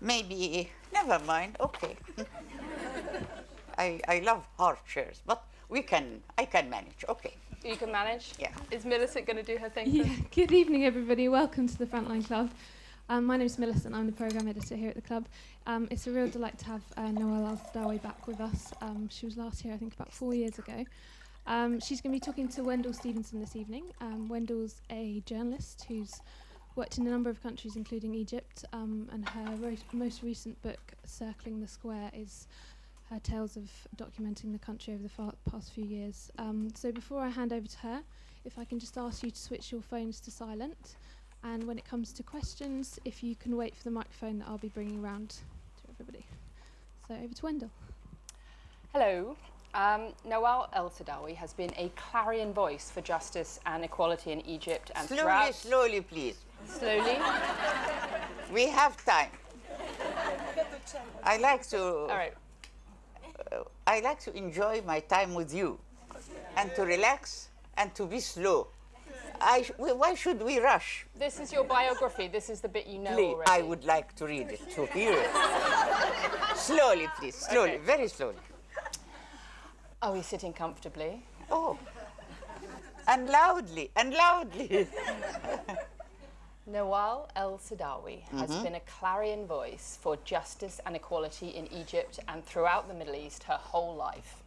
Maybe, never mind, okay. I love hard chairs, but I can manage, okay. You can manage? Yeah. Is Millicent going to do her thing? Yeah. Good evening, everybody. Welcome to the Frontline Club. My name's Millicent. I'm the programme editor here at the club. It's a real delight to have Nawal El Saadawi back with us. She was last here, I think, about 4 years ago. She's going to be talking to Wendell Steavenson this evening. Wendell's a journalist who's worked in a number of countries, including Egypt, and her most recent book, Circling the Square, is her tales of documenting the country over the past few years. So before I hand over to her, if I can just ask you to switch your phones to silent, and when it comes to questions, if you can wait for the microphone that I'll be bringing around to everybody. So over to Wendell. Hello. Nawal El Saadawi has been a clarion voice for justice and equality in Egypt and throughout... Slowly, please. Slowly? We have time. I like to... All right. I like to enjoy my time with you and to relax and to be slow. Why should we rush? This is your biography. This is the bit you know Please, already. I would like to read it, to hear it. Slowly, please, slowly, Okay. very slowly. Are we sitting comfortably? Oh, and loudly, and loudly. Nawal El Saadawi has been a clarion voice for justice and equality in Egypt and throughout the Middle East her whole life.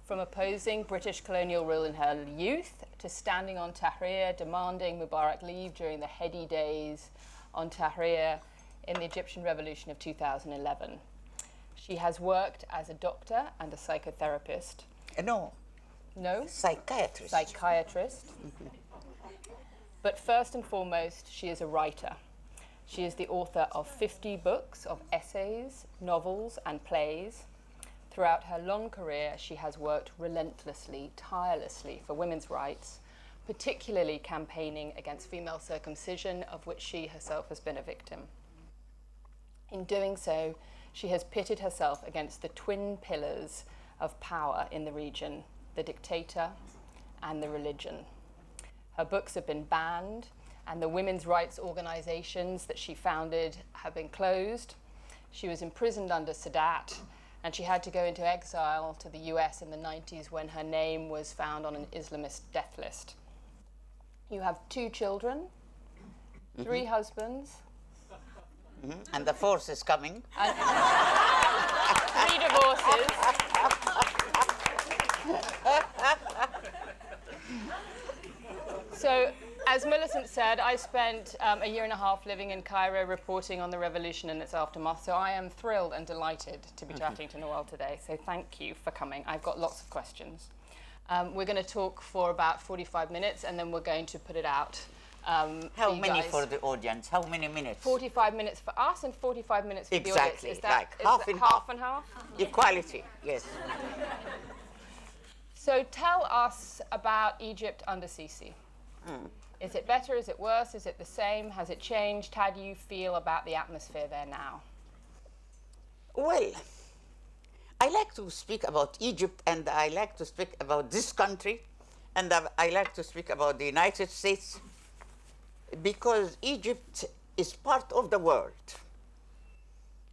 From opposing British colonial rule in her youth to standing on Tahrir, demanding Mubarak leave during the heady days on Tahrir in the Egyptian Revolution of 2011. She has worked as a doctor and a psychotherapist. No, No? psychiatrist. Psychiatrist. But first and foremost, she is a writer. She is the author of 50 books of essays, novels, and plays. Throughout her long career, she has worked relentlessly, tirelessly for women's rights, particularly campaigning against female circumcision, of which she herself has been a victim. In doing so, she has pitted herself against the twin pillars of power in the region, the dictator and the religion. Her books have been banned, and the women's rights organizations that she founded have been closed. She was imprisoned under Sadat, and she had to go into exile to the US in the 90s when her name was found on an Islamist death list. You have 2 children, 3 husbands, And the fourth is coming. and 3 divorces. So, as Millicent said, I spent a year and a half living in Cairo reporting on the revolution and its aftermath, so I am thrilled and delighted to be chatting to Nawal today, so thank you for coming. I've got lots of questions. We're going to talk for about 45 minutes, and then we're going to put it out. How you many guys. for the audience? How many minutes? 45 minutes for us and 45 minutes for the audience. Exactly, Is that, like is half that and half half. and half? Equality, yes. So tell us about Egypt under Sisi. Is it better? Is it worse? Is it the same? Has it changed? How do you feel about the atmosphere there now? Well, I like to speak about Egypt, and I like to speak about this country, and I like to speak about the United States, because Egypt is part of the world.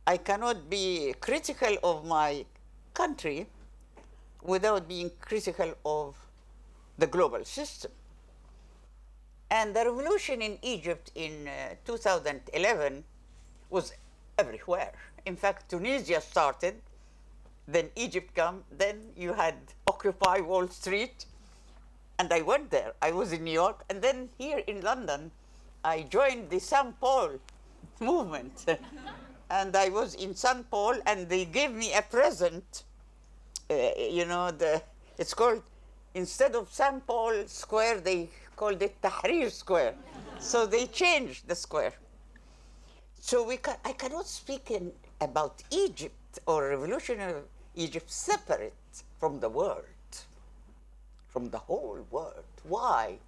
I cannot be critical of my country without being critical of the global system. And the revolution in Egypt in 2011 was everywhere. In fact, Tunisia started, then Egypt came, then you had Occupy Wall Street, and I went there. I was in New York, and then here in London, I joined the St. Paul movement. And I was in St. Paul, and they gave me a present. It's called, instead of St. Paul Square, they called it Tahrir Square. So they changed the square. So I cannot speak about Egypt or revolutionary Egypt separate from the world, from the whole world. Why?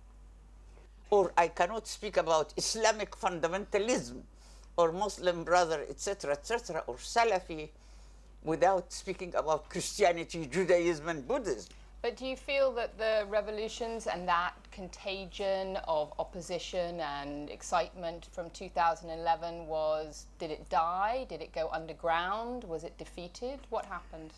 Or I cannot speak about Islamic fundamentalism or Muslim brother, etc., or Salafi, without speaking about Christianity, Judaism, and Buddhism. But do you feel that the revolutions and that contagion of opposition and excitement from 2011 did it die? Did it go underground? Was it defeated? What happened?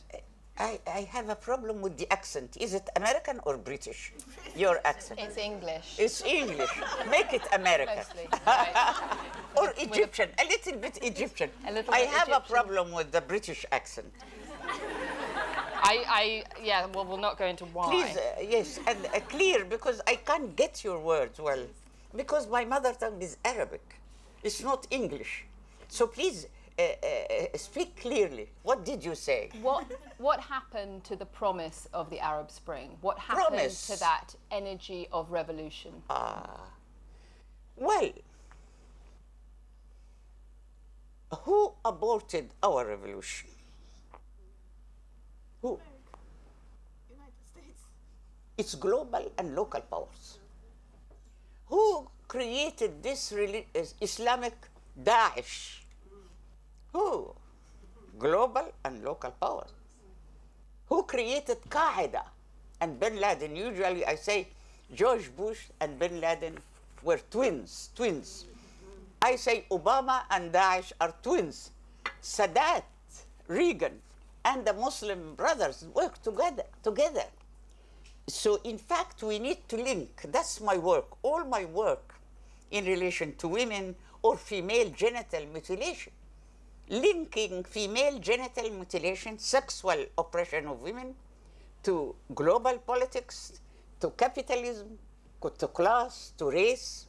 I have a problem with the accent. Is it American or British? Your accent. It's English. It's English. Make it American. Mostly, right. Or Egyptian, a little bit Egyptian. A little I bit have a Egyptian. problem with the British accent. Yeah, well, we'll not go into why. Please, yes, and clear, because I can't get your words well, because my mother tongue is Arabic. It's not English. So please, speak clearly. What did you say? What happened to the promise of the Arab Spring? What happened to that energy of revolution? Well, who aborted our revolution? Who? United States. It's global and local powers. Who created this Islamic Daesh? Who? Global and local powers. Who created Qaeda and Bin Laden? Usually I say George Bush and Bin Laden were twins. I say Obama and Daesh are twins. Sadat, Reagan, and the Muslim brothers work together. So in fact, we need to link. That's my work, all my work in relation to women or female genital mutilation. Linking female genital mutilation, sexual oppression of women, to global politics, to capitalism, to class, to race,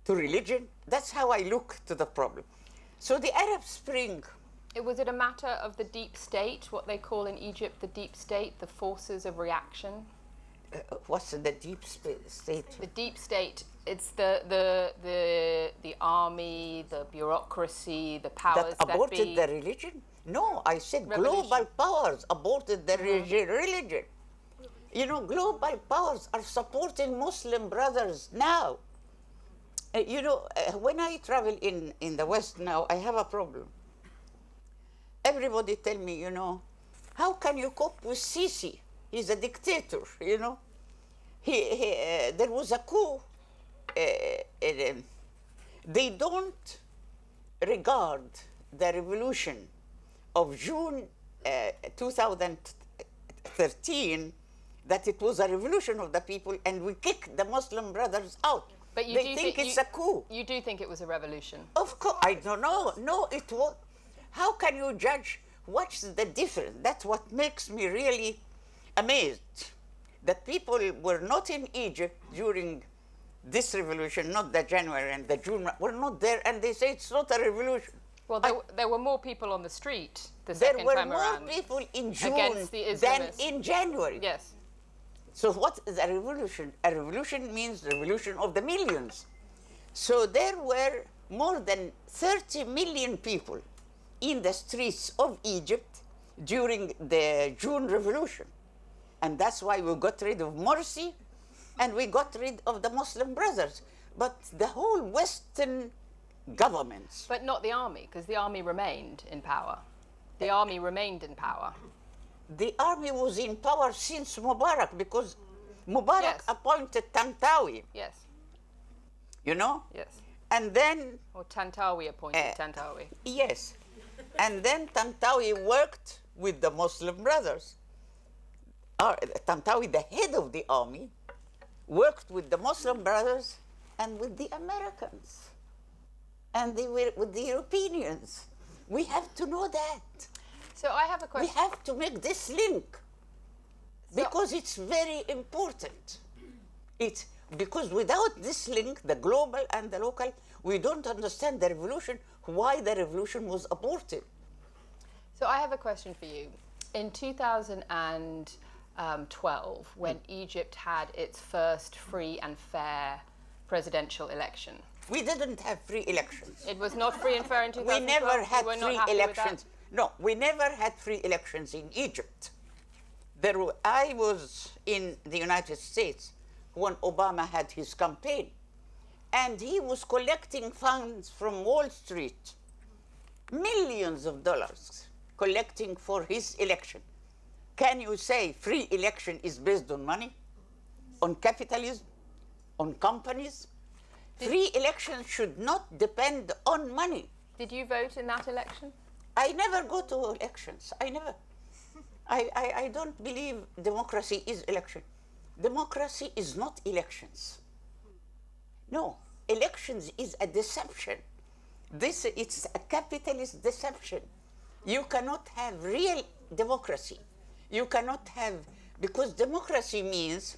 to religion. That's how I look to the problem. So the Arab Spring. Was it a matter of the deep state, what they call in Egypt the deep state, the forces of reaction? What's the deep state? The deep state, it's the army, the bureaucracy, the powers that aborted the religion? No, I said global powers aborted the religion. You know, global powers are supporting Muslim brothers now. When I travel in the West now, I have a problem. Everybody tell me, how can you cope with Sisi? He's a dictator, There was a coup. They don't regard the revolution of June 2013 that it was a revolution of the people and we kicked the Muslim brothers out. But they think it's a coup. You do think it was a revolution? Of course, I don't know. No, it was. How can you judge? What's the difference? That's what makes me really amazed. That people were not in Egypt during this revolution, not the January and the June, were not there, and they say it's not a revolution. Well, there were more people on the street the there second were time more around people in June against the than Islamists. in January. Yes. So what is a revolution? A revolution means revolution of the millions. So there were more than 30 million people in the streets of Egypt during the June Revolution. And that's why we got rid of Morsi and we got rid of the Muslim brothers. But the whole Western governments. But not the army, because the army remained in power. The army remained in power. The army was in power since Mubarak because Mubarak Yes. appointed Tantawi, Yes. Yes. Yes. And then, Or Tantawi appointed Tantawi. yes, and then Tantawi worked with the Muslim brothers. Tantawi, the head of the army, worked with the Muslim brothers and with the Americans. And they were with the Europeans. We have to know that. So I have a We question. have to make this link because it's very important. Because without this link, the global and the local, we don't understand the revolution, why the revolution was aborted. So I have a question for you. In 2012, when Egypt had its first free and fair presidential election, We didn't have free elections. it was not free and fair in 2012. We never had You were not free happy with that? elections. No, we never had free elections in Egypt. I was in the United States when Obama had his campaign, and he was collecting funds from Wall Street, millions of dollars collecting for his election. Can you say free election is based on money, on capitalism, on companies? Free election should not depend on money. Did you vote in that election? I never go to elections. I never. I don't believe democracy is election. Democracy is not elections. No, elections is a deception. It's a capitalist deception. You cannot have real democracy. You cannot have, because democracy means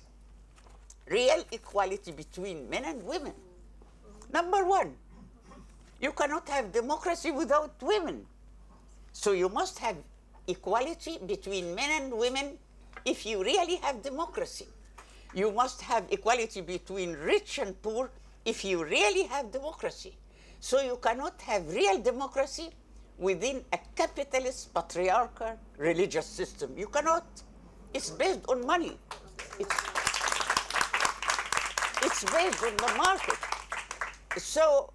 real equality between men and women. Number one, you cannot have democracy without women. So you must have equality between men and women if you really have democracy. You must have equality between rich and poor if you really have democracy. So you cannot have real democracy within a capitalist, patriarchal, religious system. You cannot. It's based on money. It's based on the market. So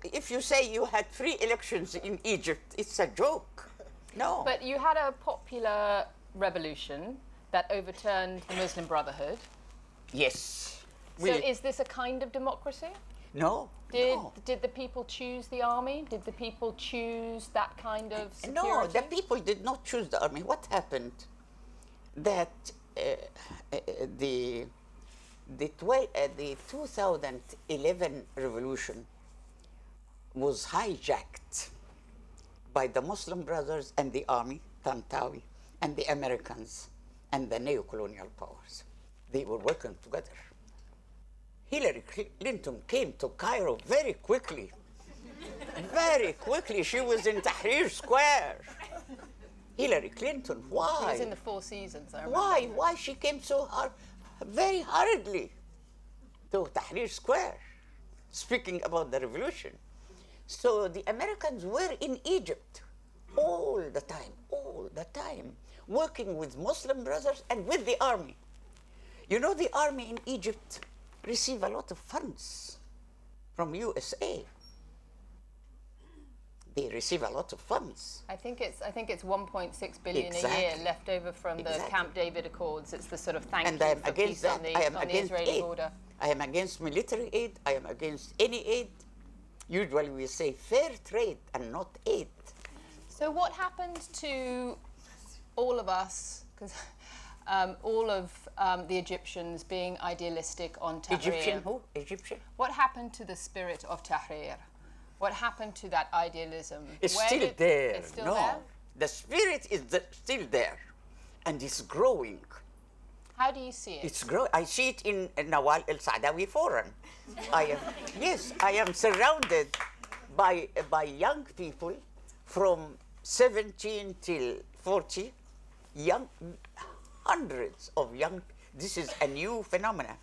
if you say you had free elections in Egypt, it's a joke. No. But you had a popular revolution that overturned the Muslim Brotherhood. Yes. So is this a kind of democracy? No. Did the people choose the army? Did the people choose that kind of security? No, the people did not choose the army. What happened? That the 2011 revolution was hijacked by the Muslim Brothers and the army, Tantawi, and the Americans and the neo-colonial powers. They were working together. Hillary Clinton came to Cairo very quickly. Very quickly. She was in Tahrir Square. Hillary Clinton, why? She was in the Four Seasons, I remember. Why? Why she came so very hurriedly to Tahrir Square, speaking about the revolution? So the Americans were in Egypt all the time, working with Muslim brothers and with the army. You know, the army in Egypt receive a lot of funds from USA. They receive a lot of funds. I think it's 1.6 billion Exactly. a year left over from the Camp David Accords. It's the sort of thank And you I am for against peace that. on the, I am on the against Israeli aid. border. I am against military aid. I am against any aid. Usually we say fair trade and not aid. So what happened to all of us, because all of the Egyptians being idealistic on Tahrir? Egyptian who? Egyptian? What happened to the spirit of Tahrir? What happened to that idealism? It's still there. It's still no, there? the spirit is still there, and it's growing. How do you see it? It's growing. I see it in Nawal El Saadawi Forum. I am surrounded by young people from 17 till 40, hundreds of young. This is a new phenomenon,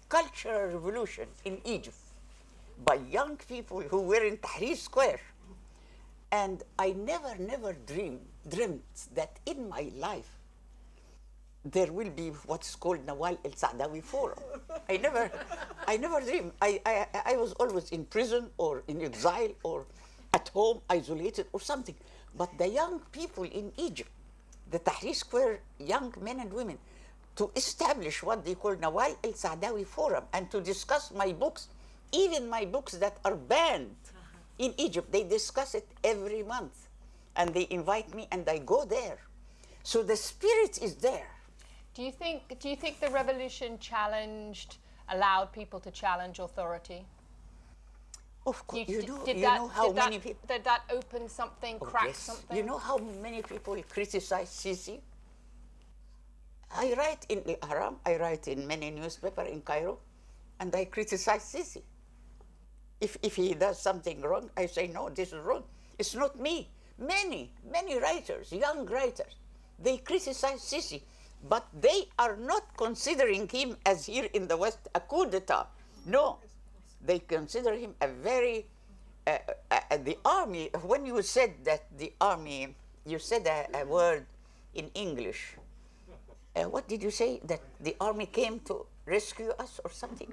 cultural revolution in Egypt, by young people who were in Tahrir Square. And I never dreamt that in my life there will be what's called Nawal El Saadawi Forum. I never dreamed. I was always in prison or in exile or at home, isolated or something. But the young people in Egypt, the Tahrir Square young men and women, to establish what they call Nawal El Saadawi Forum and to discuss my books, even my books that are banned in Egypt, they discuss it every month. And they invite me and I go there. So the spirit is there. Do you think the revolution allowed people to challenge authority? Of course, Did that open something, crack yes. something? You know how many people criticize Sisi? I write in Al-Ahram, I write in many newspapers in Cairo, and I criticize Sisi. If he does something wrong, I say, no, this is wrong. It's not me. Many writers, young writers, they criticize Sisi, but they are not considering him, as here in the West, a coup d'etat. No, they consider him a very, the army, when you said that the army, you said a word in English. What did you say? That the army came to rescue us or something?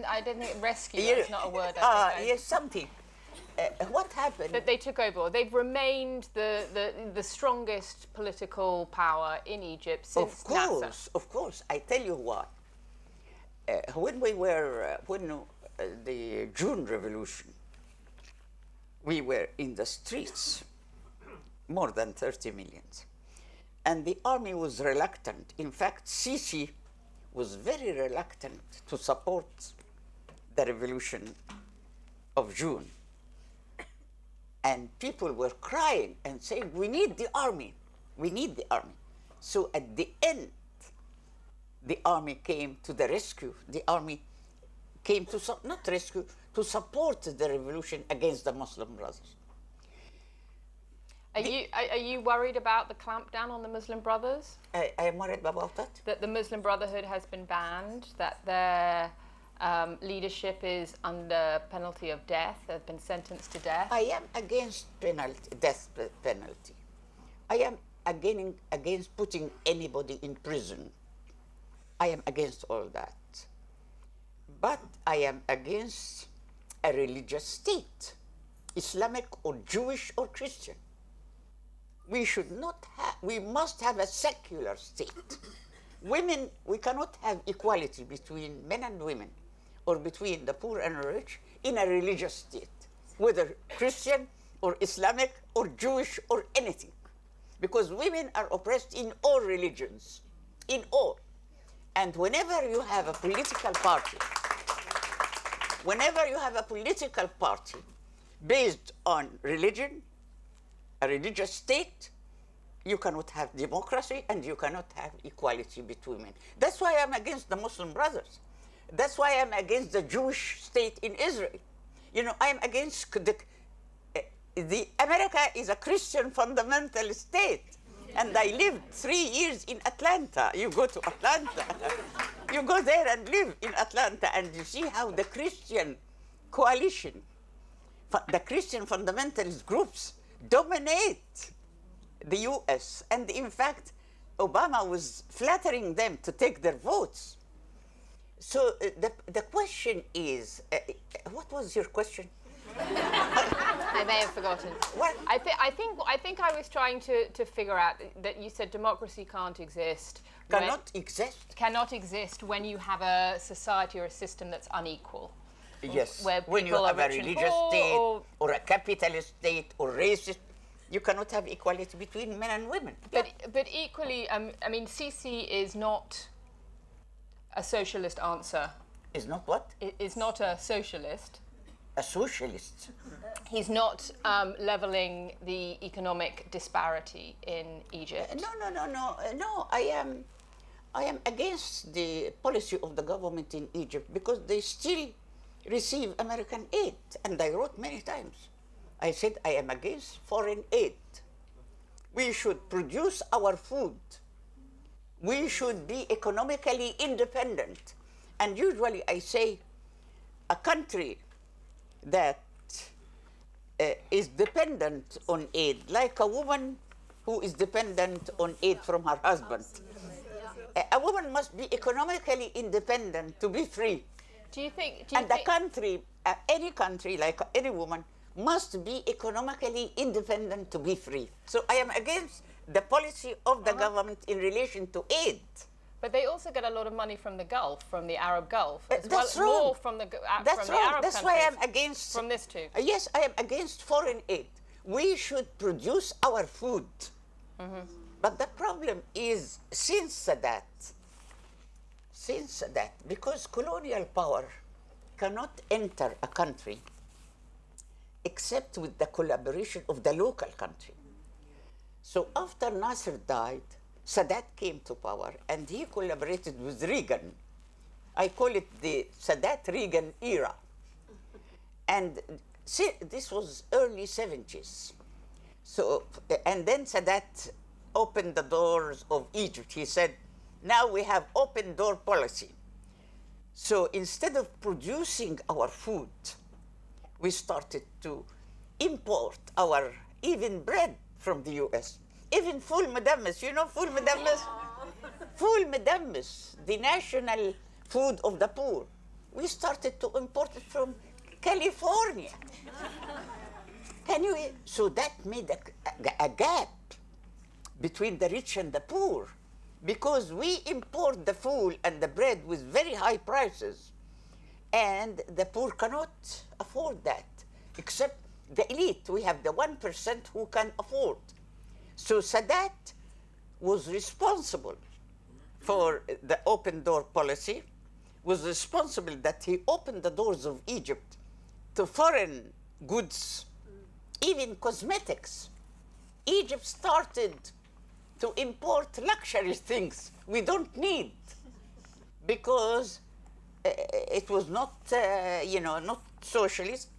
I don't think rescue is not a word. I think. Yes, something. what happened? That they took over. They've remained the strongest political power in Egypt since Nasser. Of course. I tell you what. When the June Revolution, we were in the streets, more than 30 million. And the army was reluctant. In fact, Sisi was very reluctant to support the revolution of June. And people were crying and saying, we need the army. We need the army. So at the end, the army came to the rescue. The army came to, not rescue, to support the revolution against the Muslim Brothers. Are you worried about the clampdown on the Muslim Brothers? I am worried about that. That the Muslim Brotherhood has been banned, that their leadership is under penalty of death, they've been sentenced to death? I am against death penalty. I am against putting anybody in prison. I am against all that. But I am against a religious state, Islamic or Jewish or Christian. We must have a secular state. Women, we cannot have equality between men and women or between the poor and rich in a religious state, whether Christian or Islamic or Jewish or anything. Because women are oppressed in all religions, in all. And whenever you have a political party based on religion, a religious state, you cannot have democracy and you cannot have equality between men. That's why I'm against the Muslim Brothers. That's why I'm against the Jewish state in Israel. You know, I'm against the America is a Christian fundamental state. And I lived 3 years in Atlanta. You go to Atlanta. You go there and live in Atlanta and you see how the Christian coalition, the Christian fundamentalist groups dominate the US. And in fact, Obama was flattering them to take their votes. So the question is, what was your question? I may have forgotten. What? I think I was trying to figure out that you said democracy can't exist. Cannot exist when you have a society or a system that's unequal. Yes. Where when you have a religious state or a capitalist state or racist, you cannot have equality between men and women. But equally, I mean, Sisi is not a socialist answer. Is not what? Is not a socialist. A socialist. He's not leveling the economic disparity in Egypt. No. I am against the policy of the government in Egypt because they still receive American aid, and I wrote many times. I said I am against foreign aid. We should produce our food. We should be economically independent. And usually I say a country that is dependent on aid, like a woman who is dependent on aid from her husband. A woman must be economically independent to be free. Any country, like any woman, must be economically independent to be free. So I am against the policy of the government in relation to aid. But they also get a lot of money from the Gulf, from the Arab Gulf. That's wrong. More from the Arab countries. Why I'm against. From this too. Yes, I am against foreign aid. We should produce our food. Mm-hmm. But the problem is, since that, because colonial power cannot enter a country except with the collaboration of the local country. So after Nasser died, Sadat came to power and he collaborated with Reagan. I call it the Sadat-Reagan era. And this was early 70s. So, and then Sadat opened the doors of Egypt. He said, now we have open door policy. So instead of producing our food, we started to import our even bread from the US. Even full medammis, you know full medammis? Full medammis, the national food of the poor. We started to import it from California. Anyway, so that made a gap between the rich and the poor, because we import the food and the bread with very high prices, and the poor cannot afford that, except the elite. We have the 1% who can afford. So Sadat was responsible for the open door policy, was responsible that he opened the doors of Egypt to foreign goods, even cosmetics. Egypt started to import luxury things we don't need, because it was not, not socialist.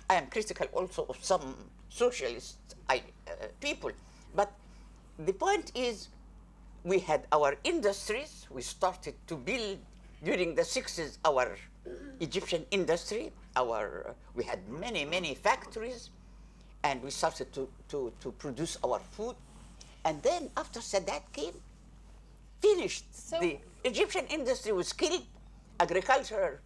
I am critical also of some socialist people. But the point is, we had our industries. We started to build during the 60s our Egyptian industry. We had many, many factories, and we started to produce our food. And then after Sadat came, finished. The Egyptian industry was killed, agricultural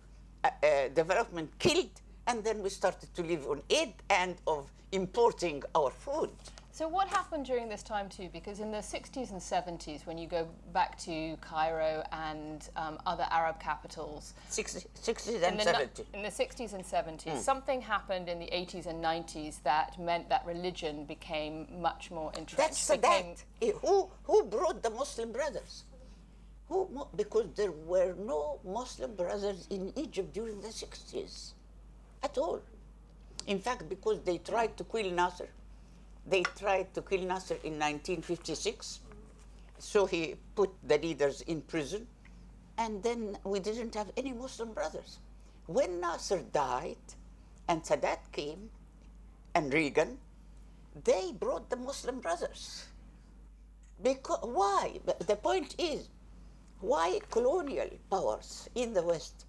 development killed, and then we started to live on aid and of importing our food. So what happened during this time too? Because in the 60s and 70s, when you go back to Cairo and other Arab capitals, 60s and 70s. In the 60s and 70s, something happened in the 80s and 90s that meant that religion became much more entrenched. That's Sadat. Who brought the Muslim brothers? Because there were no Muslim brothers in Egypt during the 60s at all. In fact, because they tried to kill Nasser. They tried to kill Nasser in 1956. So he put the leaders in prison. And then we didn't have any Muslim brothers. When Nasser died and Sadat came and Reagan, they brought the Muslim brothers. Why? The point is, why colonial powers in the West,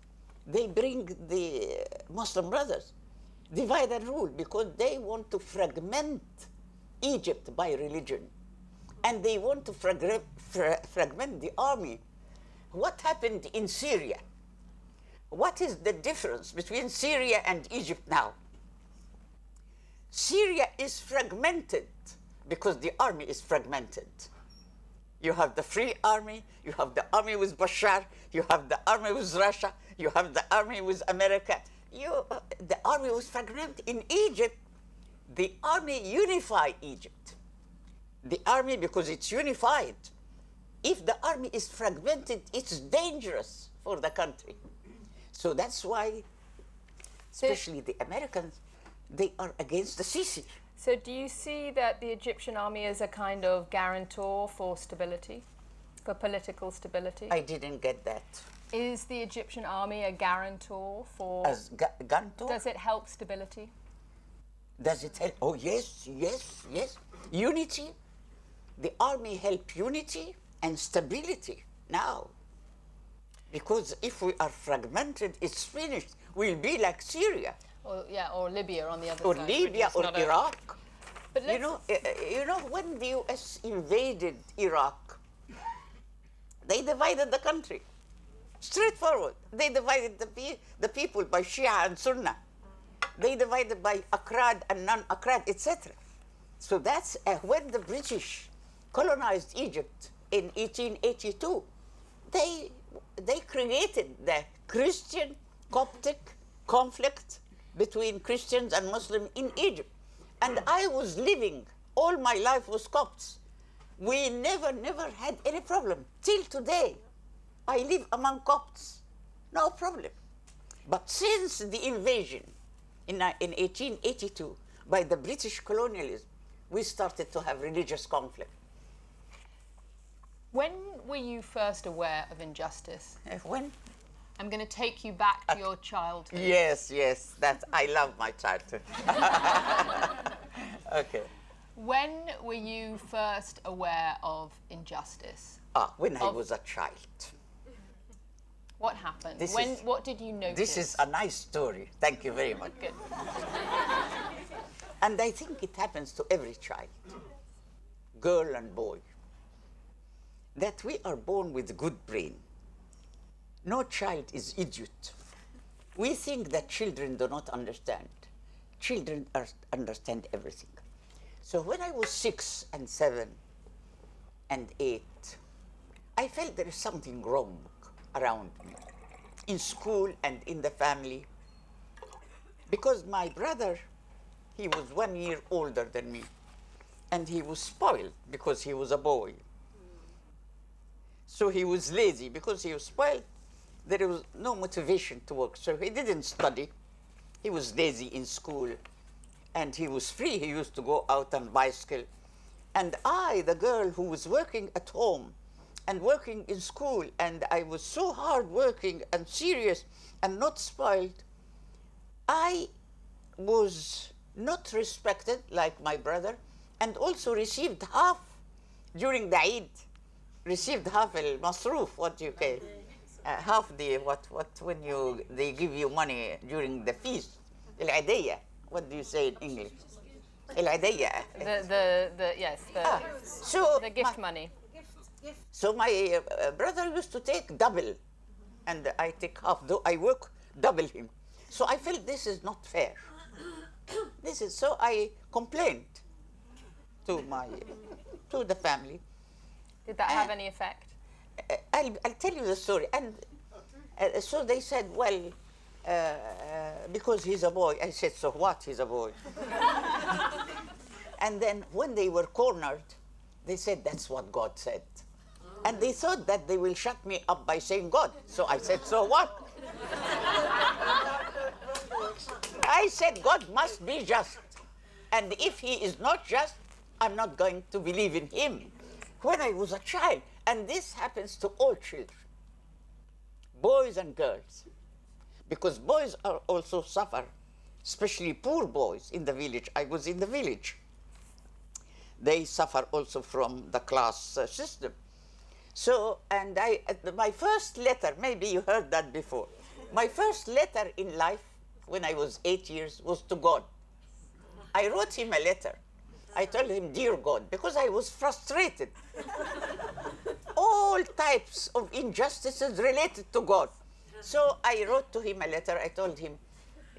they bring the Muslim brothers, divide and rule, because they want to fragment Egypt by religion. And they want to fragment the army. What happened in Syria? What is the difference between Syria and Egypt now? Syria is fragmented because the army is fragmented. You have the Free Army, you have the army with Bashar, you have the army with Russia, you have the army with America. The army was fragmented. In Egypt, the army unified Egypt. The army, because it's unified. If the army is fragmented, it's dangerous for the country. So that's why, especially the Americans, they are against the Sisi. So do you see that the Egyptian army is a kind of guarantor for stability, for political stability? I didn't get that. Is the Egyptian army a guarantor for... As guarantor? Does it help stability? Does it help? Oh, yes, yes, yes. Unity. The army help unity and stability now. Because if we are fragmented, it's finished. We'll be like Syria. Or Libya on the other or side. Or Libya or Iraq. But you know, when the US invaded Iraq, they divided the country. Straightforward. They divided the people by Shia and Sunni. They divided by Akrad and non-Akrad, etc. So that's when the British colonized Egypt in 1882. They created the Christian Coptic conflict between Christians and Muslims in Egypt. And I was living all my life with Copts. We never had any problem. Till today, I live among Copts. No problem. But since the invasion in 1882 by the British colonialism, we started to have religious conflict. When were you first aware of injustice? When? I'm going to take you back to your childhood. Yes, I love my childhood. Okay. When were you first aware of injustice? When I was a child. What happened? What did you notice? This is a nice story. Thank you very much. Good. And I think it happens to every child, girl and boy, that we are born with a good brain. No child is idiot. We think that children do not understand. children understand everything. So when I was 6 and 7 and 8, I felt there is something wrong around me, in school and in the family, because my brother, he was 1 year older than me, and he was spoiled because he was a boy. So he was lazy. Because he was spoiled, there was no motivation to work. So he didn't study. He was lazy in school, and he was free. He used to go out on bicycle. And I, the girl who was working at home and working in school, and I was so hardworking and serious and not spoiled, I was not respected like my brother, and also received half during the Eid, received half al-masroof, what do you call half the, what when they give you money during the feast, al-adiyya, what do you say in English? Al-adiyya. The gift money. So my brother used to take double, and I take half, though I work double him. So I felt this is not fair. So I complained to the family. Did that have any effect? I'll tell you the story. And so they said, well, because he's a boy. I said, so what, he's a boy? And then when they were cornered, they said, that's what God said. And they thought that they will shut me up by saying God. So I said, so what? I said, God must be just. And if he is not just, I'm not going to believe in him. When I was a child, and this happens to all children, boys and girls, because boys are also suffer, especially poor boys in the village. I was in the village. They suffer also from the class system. So, and my first letter, maybe you heard that before, my first letter in life when I was 8 years was to God. I wrote him a letter. I told him, dear God, because I was frustrated. All types of injustices related to God. So I wrote to him a letter. I told him,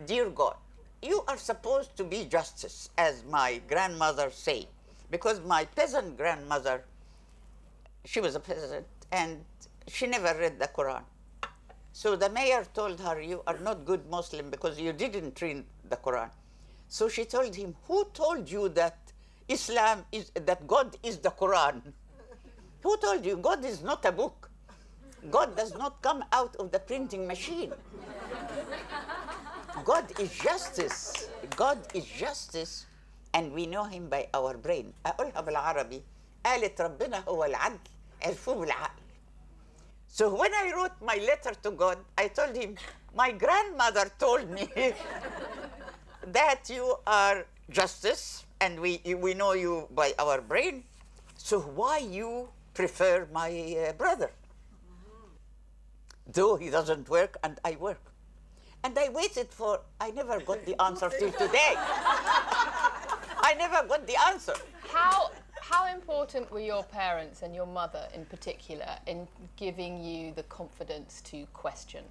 dear God, you are supposed to be justice, as my grandmother said, because my peasant grandmother, she was a peasant, and she never read the Quran. So the mayor told her, you are not good Muslim because you didn't read the Quran. So she told him, who told you that that God is the Quran? Who told you? God is not a book. God does not come out of the printing machine. God is justice. God is justice, and we know him by our brain. أقولها بالعربي. قالت ربنا هو العدل عرفوه بالعقل. So when I wrote my letter to God, I told him, my grandmother told me that you are justice, and we know you by our brain, so why you prefer my brother? Though he doesn't work and I work. And I waited I never got the answer till today. I never got the answer. How important were your parents and your mother in particular in giving you the confidence to question?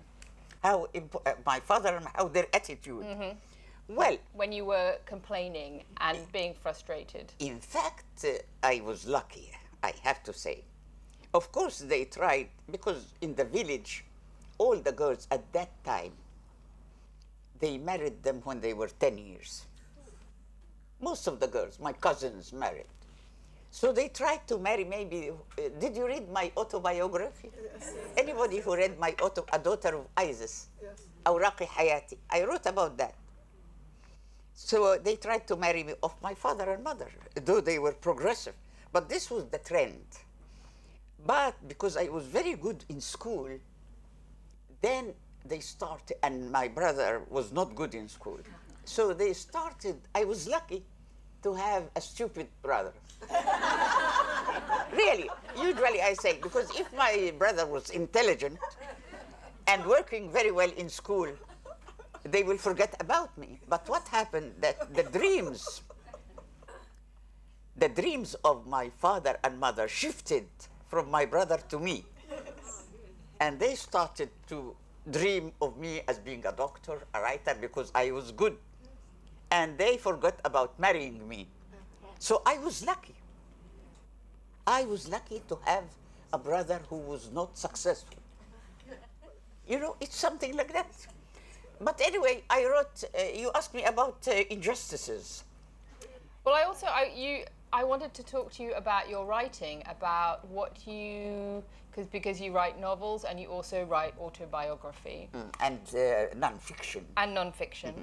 My father and how their attitude. Mm-hmm. Well, when you were complaining and being frustrated. In fact, I was lucky, I have to say. Of course, they tried, because in the village, all the girls at that time, they married them when they were 10 years. Most of the girls, my cousins, married. So they tried to marry, maybe, did you read my autobiography? Yes. Anybody who read my A Daughter of Isis, yes. Awraqi Hayati, I wrote about that. So they tried to marry me off my father and mother, though they were progressive. But this was the trend. But because I was very good in school, then they started, and my brother was not good in school. So they started, I was lucky to have a stupid brother. Really, usually I say, because if my brother was intelligent and working very well in school, they will forget about me. But what happened, that the dreams of my father and mother shifted from my brother to me. And they started to dream of me as being a doctor, a writer, because I was good. and they forgot about marrying me. So I was lucky. I was lucky to have a brother who was not successful. You know, it's something like that. But anyway, I wrote, you asked me about injustices. Well, I wanted to talk to you about your writing, about what you, because you write novels and you also write autobiography. And non-fiction. And non-fiction.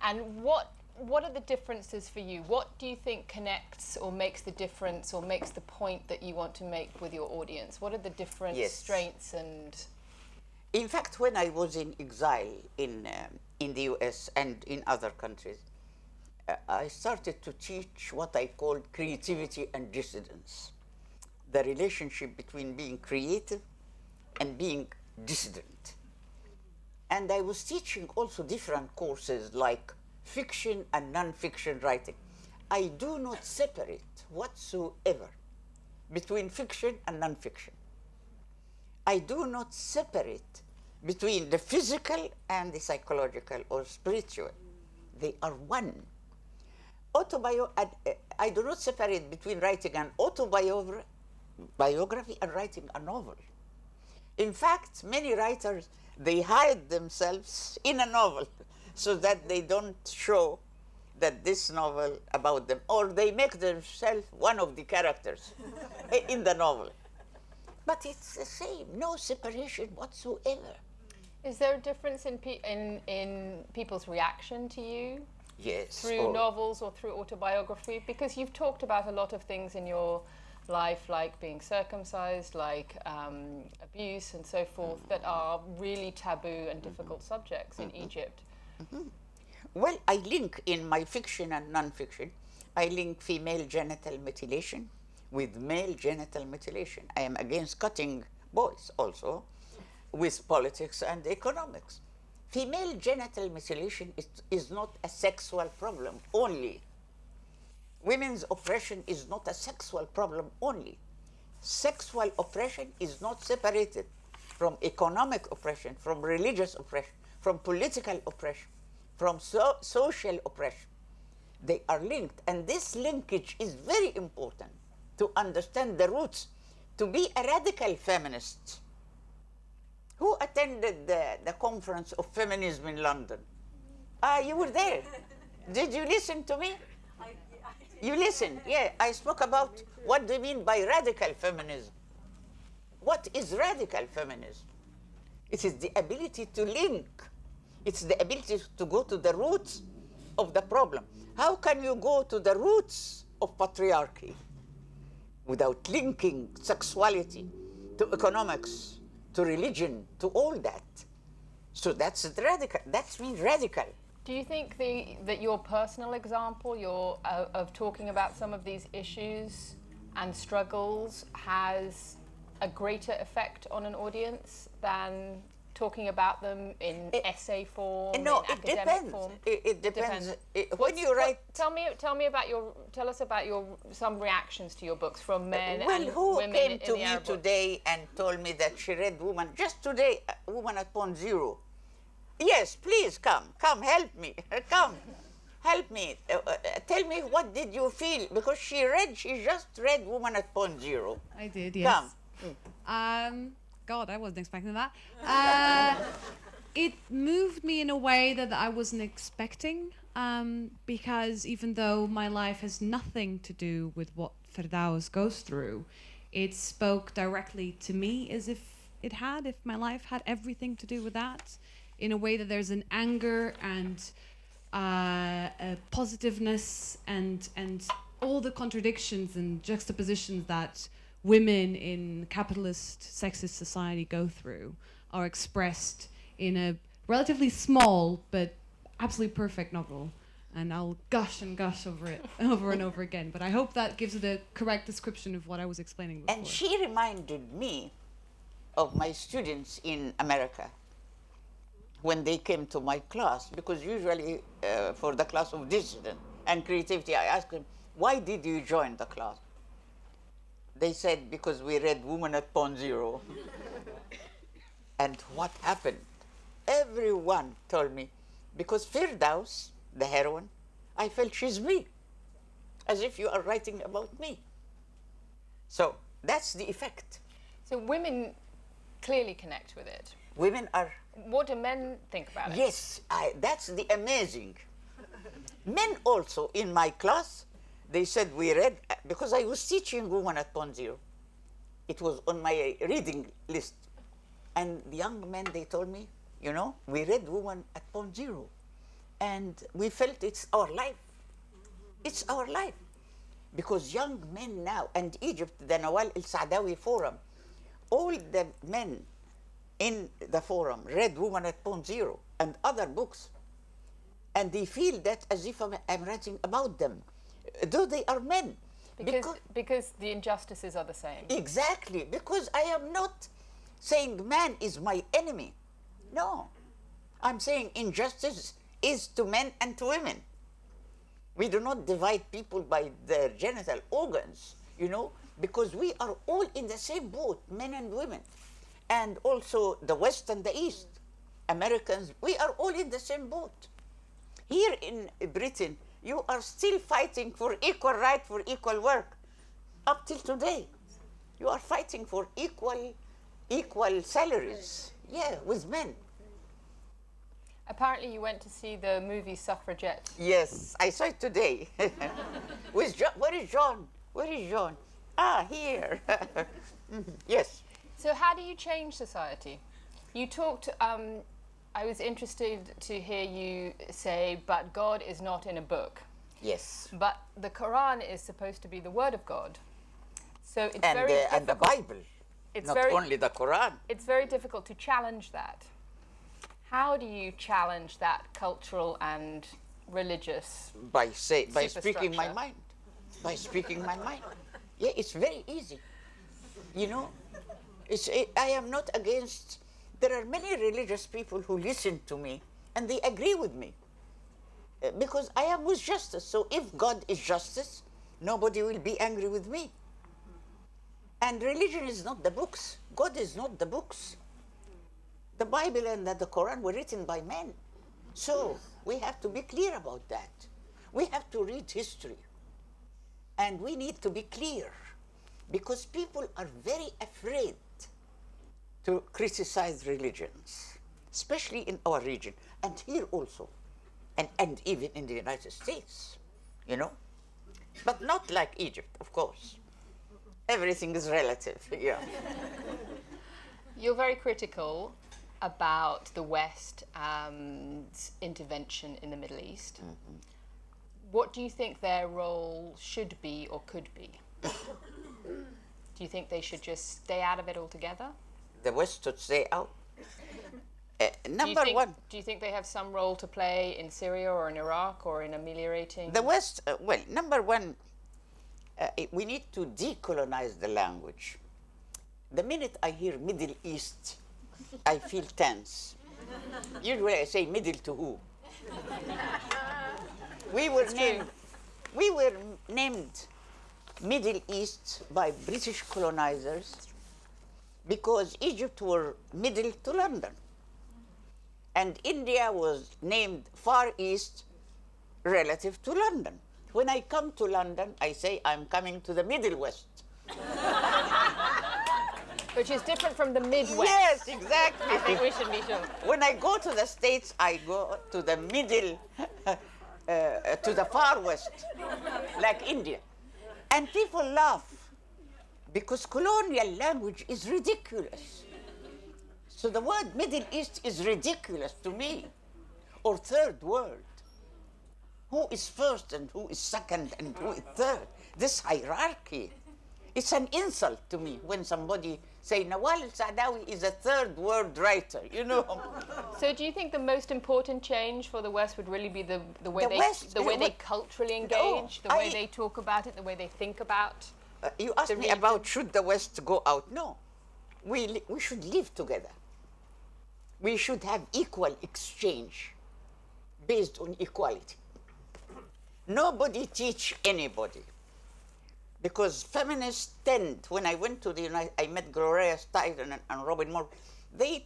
And what are the differences for you? What do you think connects or makes the difference or makes the point that you want to make with your audience? What are the different strengths and... In fact, when I was in exile in the US and in other countries, I started to teach what I called creativity and dissidence, the relationship between being creative and being dissident. And I was teaching also different courses like fiction and non-fiction writing. I do not separate whatsoever between fiction and non-fiction. I do not separate between the physical and the psychological or spiritual. They are one. I do not separate between writing an autobiography and writing a novel. In fact, many writers, they hide themselves in a novel so that they don't show that this novel about them, or they make themselves one of the characters in the novel. But it's the same, no separation whatsoever. Is there a difference in people's reaction to you? Yes. Through novels or through autobiography? Because you've talked about a lot of things in your life, like being circumcised, like abuse and so forth, that are really taboo and difficult subjects in Egypt. Well, I link in my fiction and non-fiction, I link female genital mutilation with male genital mutilation. I am against cutting boys also, with politics and economics. Female genital mutilation is not a sexual problem only. Women's oppression is not a sexual problem only. Sexual oppression is not separated from economic oppression, from religious oppression, from political oppression, from social oppression. They are linked, and this linkage is very important to understand the roots. To be a radical feminist, who attended the conference of feminism in London? You were there. Did you listen to me? You listened, yeah. I spoke about what do you mean by radical feminism. What is radical feminism? It is the ability to link. It's the ability to go to the roots of the problem. How can you go to the roots of patriarchy without linking sexuality to economics, to religion, to all that? So that's radical. That means radical. Do you think that your personal example, of talking about some of these issues and struggles, has a greater effect on an audience than talking about them in essay form, No, in it academic depends. form? It depends. When you write, tell us about some reactions to your books from men well, and who women came in to the me Arab world. today and told me that she read Woman just today, Woman at Point Zero? Yes, please come, help me, come, help me. Tell me, what did you feel? Because she just read Woman at Point Zero. I did, yes. Come. God, I wasn't expecting that. It moved me in a way that I wasn't expecting, because even though my life has nothing to do with what Firdaus goes through, it spoke directly to me as if my life had everything to do with that, in a way that there's an anger and a positiveness and all the contradictions and juxtapositions that women in capitalist sexist society go through are expressed in a relatively small but absolutely perfect novel. And I'll gush and gush over it over and over again, but I hope that gives the correct description of what I was explaining before. And she reminded me of my students in America when they came to my class, because usually for the class of dissident and creativity, I asked them, why did you join the class? They said, because we read Woman at Point Zero. And what happened? Everyone told me, because Firdaus, the heroine, I felt she's me, as if you are writing about me. So that's the effect. So women clearly connect with it. Women are, What do men think about it? yes, that's the amazing. Men also in my class, they said we read, because I was teaching Woman at Pond Zero. It was on my reading list. And the young men, they told me, you know, we read Woman at Pond Zero. And we felt it's our life. It's our life. Because young men now, and Egypt, the Nawal El Saadawi Forum, all the men in the forum read Woman at Pond Zero and other books. And they feel that as if I'm writing about them, though they are men. Because the injustices are the same. Exactly, because I am not saying man is my enemy. No, I'm saying injustice is to men and to women. We do not divide people by their genital organs, you know, because we are all in the same boat, men and women. And also the West and the East, Americans, we are all in the same boat. Here in Britain, you are still fighting for equal right for equal work. Up till today, you are fighting for equal salaries, yeah, with men. Apparently you went to see the movie Suffragette. Yes, I saw it today. With John, where is John? Where is John? Ah, here. Yes. So how do you change society? You talked, I was interested to hear you say, but God is not in a book. Yes. But the Quran is supposed to be the word of God. So it's And, very difficult. and the Bible, It's not very, only the Quran. It's very difficult to challenge that. How do you challenge that cultural and religious? By speaking my Superstructure. mind. By speaking my mind. Yeah, it's very easy. You know, I am not against. There are many religious people who listen to me and they agree with me because I am with justice. So if God is justice, nobody will be angry with me. And religion is not the books. God is not the books. The Bible and the Quran were written by men. So we have to be clear about that. We have to read history. And we need to be clear because people are very afraid to criticize religions, especially in our region and here also, and even in the United States, you know. But not like Egypt, of course. Everything is relative, yeah. You're very critical about the West and intervention in the Middle East. Mm-hmm. What do you think their role should be or could be? Do you think they should just stay out of it altogether? The West should stay out. Do you One. Do you think they have some role to play in Syria or in Iraq or in ameliorating? The West, well, number one, we need to decolonize the language. The minute I hear Middle East, I feel tense. Usually I say middle to who? We were named Middle East by British colonizers because Egypt were middle to London. And India was named Far East relative to London. When I come to London, I say I'm coming to the Middle West. Which is different from the Midwest. Yes, exactly. I think we should be sure. When I go to the States, I go to the middle, to the far west, like India. And people laugh because colonial language is ridiculous. So the word Middle East is ridiculous to me, or third world. Who is first and who is second and who is third? This hierarchy. It's an insult to me when somebody say Nawal El Saadawi is a third world writer, you know. So do you think the most important change for the West would really be the way they culturally engage, the way they talk about it, the way they think about? You asked me about should the West go out? No, we should live together. We should have equal exchange based on equality. Nobody teach anybody. Because feminists tend, when I went to the United, I met Gloria Steinem and Robin Moore, they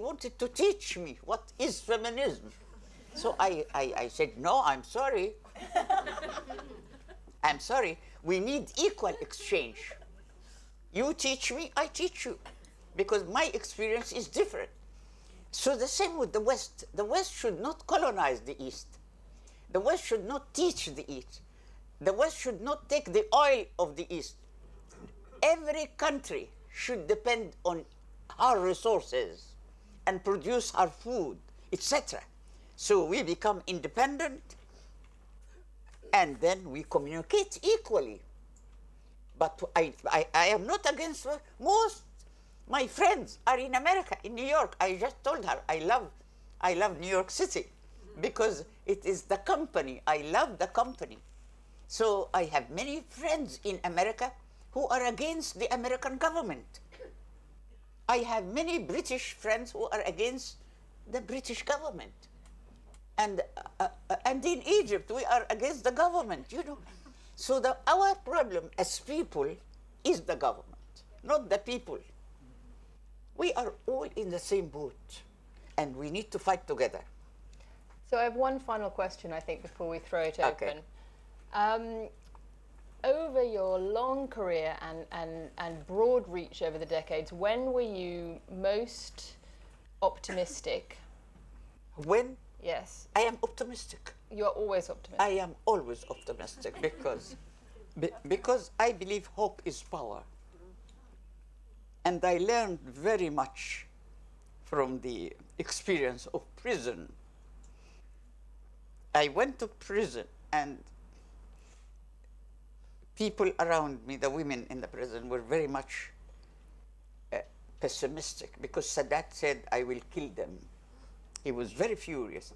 wanted to teach me what is feminism. So I said, no, I'm sorry. I'm sorry, we need equal exchange. You teach me, I teach you, because my experience is different. So the same with the West. The West should not colonize the East. The West should not teach the East. The West should not take the oil of the East. Every country should depend on our resources and produce our food, etc. So we become independent, and then we communicate equally. But I am not against most. My friends are in America, in New York. I just told her I love New York City because it is the company. I love the company. So I have many friends in America who are against the American government. I have many British friends who are against the British government. And in Egypt, we are against the government, you know. So our problem as people is the government, not the people. We are all in the same boat, and we need to fight together. So I have one final question, I think, before we throw it Okay. open. Over your long career and broad reach over the decades, when were you most optimistic? When Yes, I am optimistic, you're always optimistic. I am always optimistic because I believe hope is power. And I learned very much from the experience of prison. I went to prison, and people around me, the women in the prison, were very much pessimistic because Sadat said, I will kill them. He was very furious.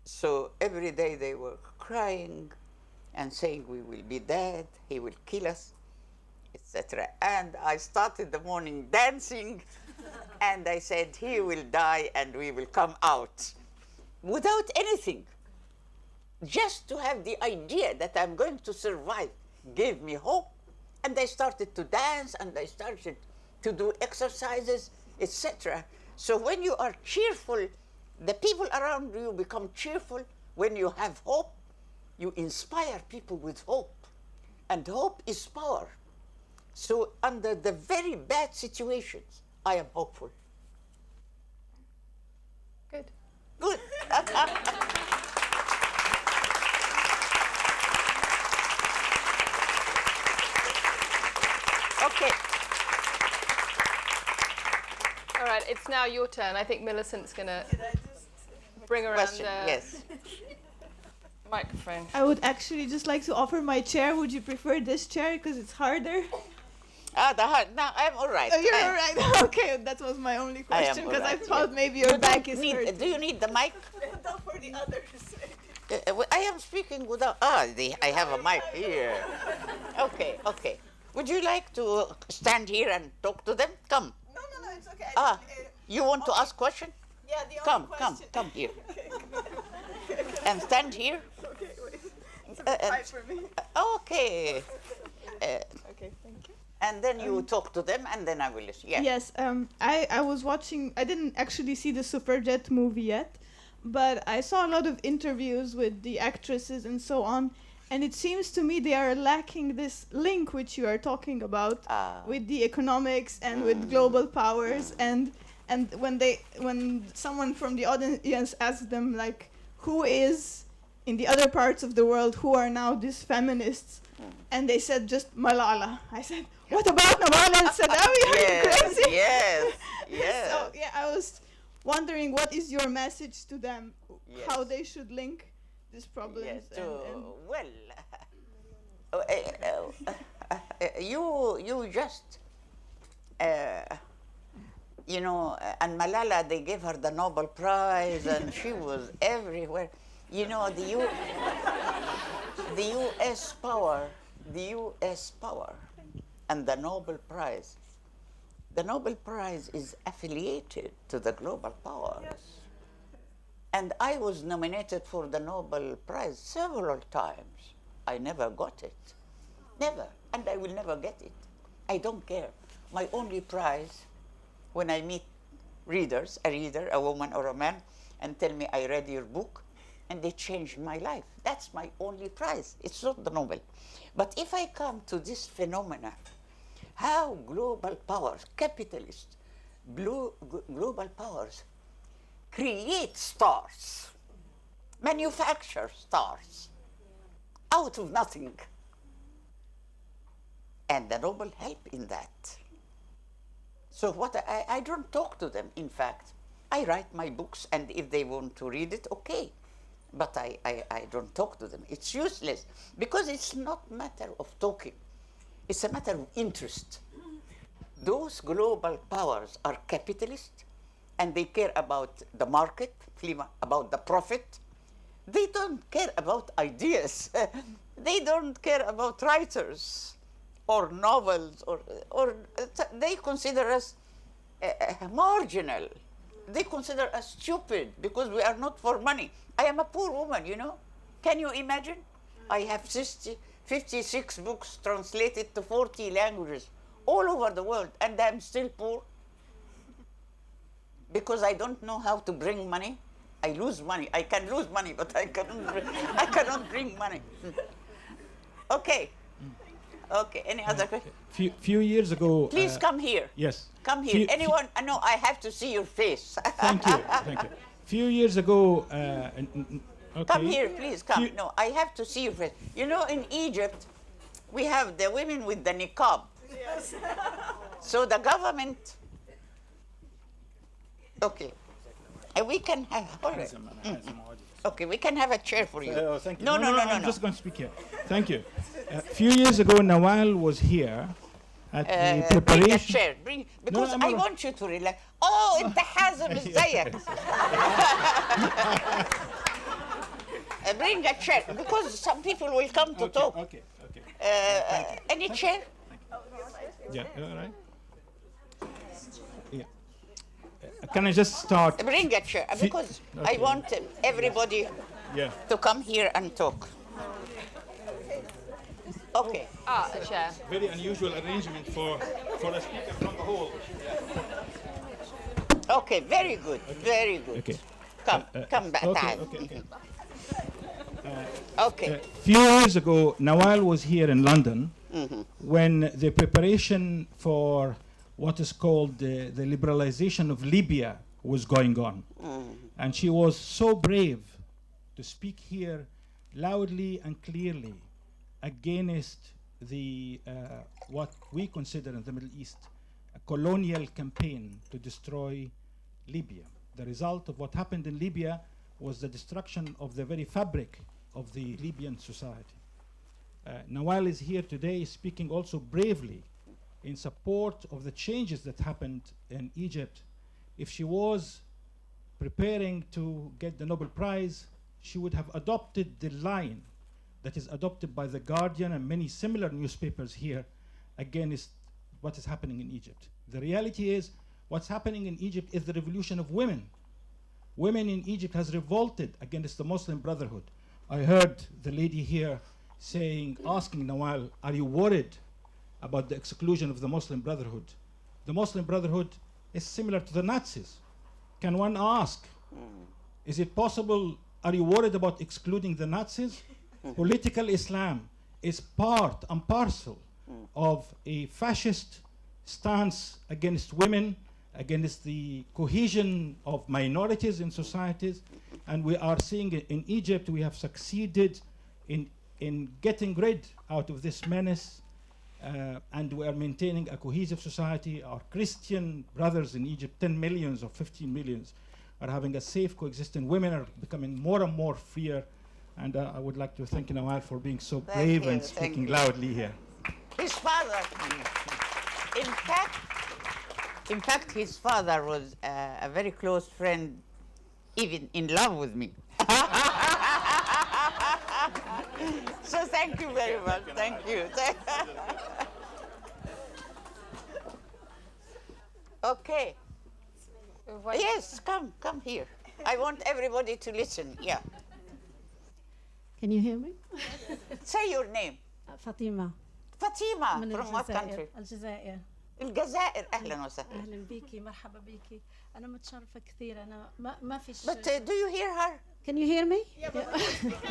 So every day they were crying and saying, we will be dead, he will kill us, etc. And I started the morning dancing, and I said, he will die and we will come out. Without anything. Just to have the idea that I'm going to survive gave me hope. And I started to dance, and I started to do exercises, etc. So when you are cheerful, the people around you become cheerful. When you have hope, you inspire people with hope. And hope is power. So under the very bad situations, I am hopeful. Good. Good. Okay. All right, it's now your turn. I think Millicent's going to bring around Question, the yes. microphone. I would actually just like to offer my chair. Would you prefer this chair because it's harder? No, I'm all right. Oh, you're all right. Okay, that was my only I am question because all I right, thought yeah. maybe your back is Do hurt. you need the mic? Not for the others. I am speaking without. I have a mic here. Okay, okay. Would you like to stand here and talk to them? Come. No, it's okay. You want to ask question? Yeah, the Come, only come, question. come here. And stand here. Okay, wait. It's a Uh, bit and- high for me. Okay. Okay, thank you. And then you talk to them, and then I will listen. Yeah. Yes, I was watching, I didn't actually see the Suffragette movie yet, but I saw a lot of interviews with the actresses and so on, and it seems to me they are lacking this link which you are talking about with the economics and with global powers, and when someone from the audience asks them like who is in the other parts of the world who are now these feminists, and they said just Malala. I said, what about Nawal El Saadawi? Are you crazy? Yes, yes. So yeah, I was wondering what is your message to them, Yes. how they should link these problems. Yes, and well, you just, and Malala, they gave her the Nobel Prize, and she was everywhere. You know, the U.S. power, and the Nobel Prize. The Nobel Prize is affiliated to the global powers. Yes. And I was nominated for the Nobel Prize several times. I never got it. Never. And I will never get it. I don't care. My only prize, when I meet readers, a reader, a woman or a man, and tell me, I read your book, and they changed my life. That's my only prize. It's not the Nobel. But if I come to this phenomena, how global powers, capitalist, global powers, create stars, manufacture stars out of nothing. And the Nobel help in that. So what I don't talk to them, in fact. I write my books, and if they want to read it, okay. But I don't talk to them. It's useless, because it's not a matter of talking. It's a matter of interest. Those global powers are capitalist, and they care about the market, about the profit. They don't care about ideas. They don't care about writers or novels, or they consider us marginal. They consider us stupid because we are not for money. I am a poor woman, you know. Can you imagine? I have 56 books translated to 40 languages all over the world, and I'm still poor because I don't know how to bring money. I lose money. I can lose money, but I cannot bring money. Okay. Okay. Any other question? Few years ago. Please come here. Yes. Come here. Anyone? No, I have to see your face. Thank you. Thank you. Few years ago. Okay. Come here, please. Come. No, I have to see your face. You know, in Egypt, we have the women with the niqab. Yes. So the government. Okay. And we can have. All right. Okay, we can have a chair for you. Thank you. No. I'm just going to speak here. Thank you. A few years ago, Nawal was here at the preparation. Bring a chair. Because I want you to relax. Oh, انت حازم ازيك. Bring a chair, because some people will come to talk. Okay. Any chair? Yeah, all right. Yeah. Can I just start? Bring a chair, because I want everybody to come here and talk. Okay. A chair. Very unusual arrangement for a speaker from the hall. Okay, very good, very good. Okay. Come back. Okay. Okay. Few years ago, Nawal was here in London when the preparation for what is called the liberalization of Libya was going on. And she was so brave to speak here loudly and clearly against the what we consider in the Middle East a colonial campaign to destroy Libya. The result of what happened in Libya was the destruction of the very fabric of the Libyan society. Nawal is here today speaking also bravely in support of the changes that happened in Egypt. If she was preparing to get the Nobel Prize, she would have adopted the line that is adopted by The Guardian and many similar newspapers here against what is happening in Egypt. The reality is, what's happening in Egypt is the revolution of women. Women in Egypt has revolted against the Muslim Brotherhood. I heard the lady here asking Nawal, are you worried about the exclusion of the Muslim Brotherhood? The Muslim Brotherhood is similar to the Nazis. Can one ask, is it possible, are you worried about excluding the Nazis? Political Islam is part and parcel of a fascist stance against women, against the cohesion of minorities in societies. And we are seeing in Egypt, we have succeeded in getting rid out of this menace, and we are maintaining a cohesive society. Our Christian brothers in Egypt, 10 millions or 15 millions, are having a safe coexistence. Women are becoming more and more freer. And I would like to thank Nawal for being so brave and speaking loudly here. His father, in fact, his father was a very close friend, even in love with me. So thank you very much. Thank you. Okay. Yes, come here. I want everybody to listen. Yeah. Can you hear me? Say your name. فاطمة Fatima. من From what country? الجزائر. الجزائر. أهلا وسهلا. أهلا بيكي مرحبا بيكي. أنا متشرفة كثير. أنا ما فيش. But do you hear her? Can you hear me?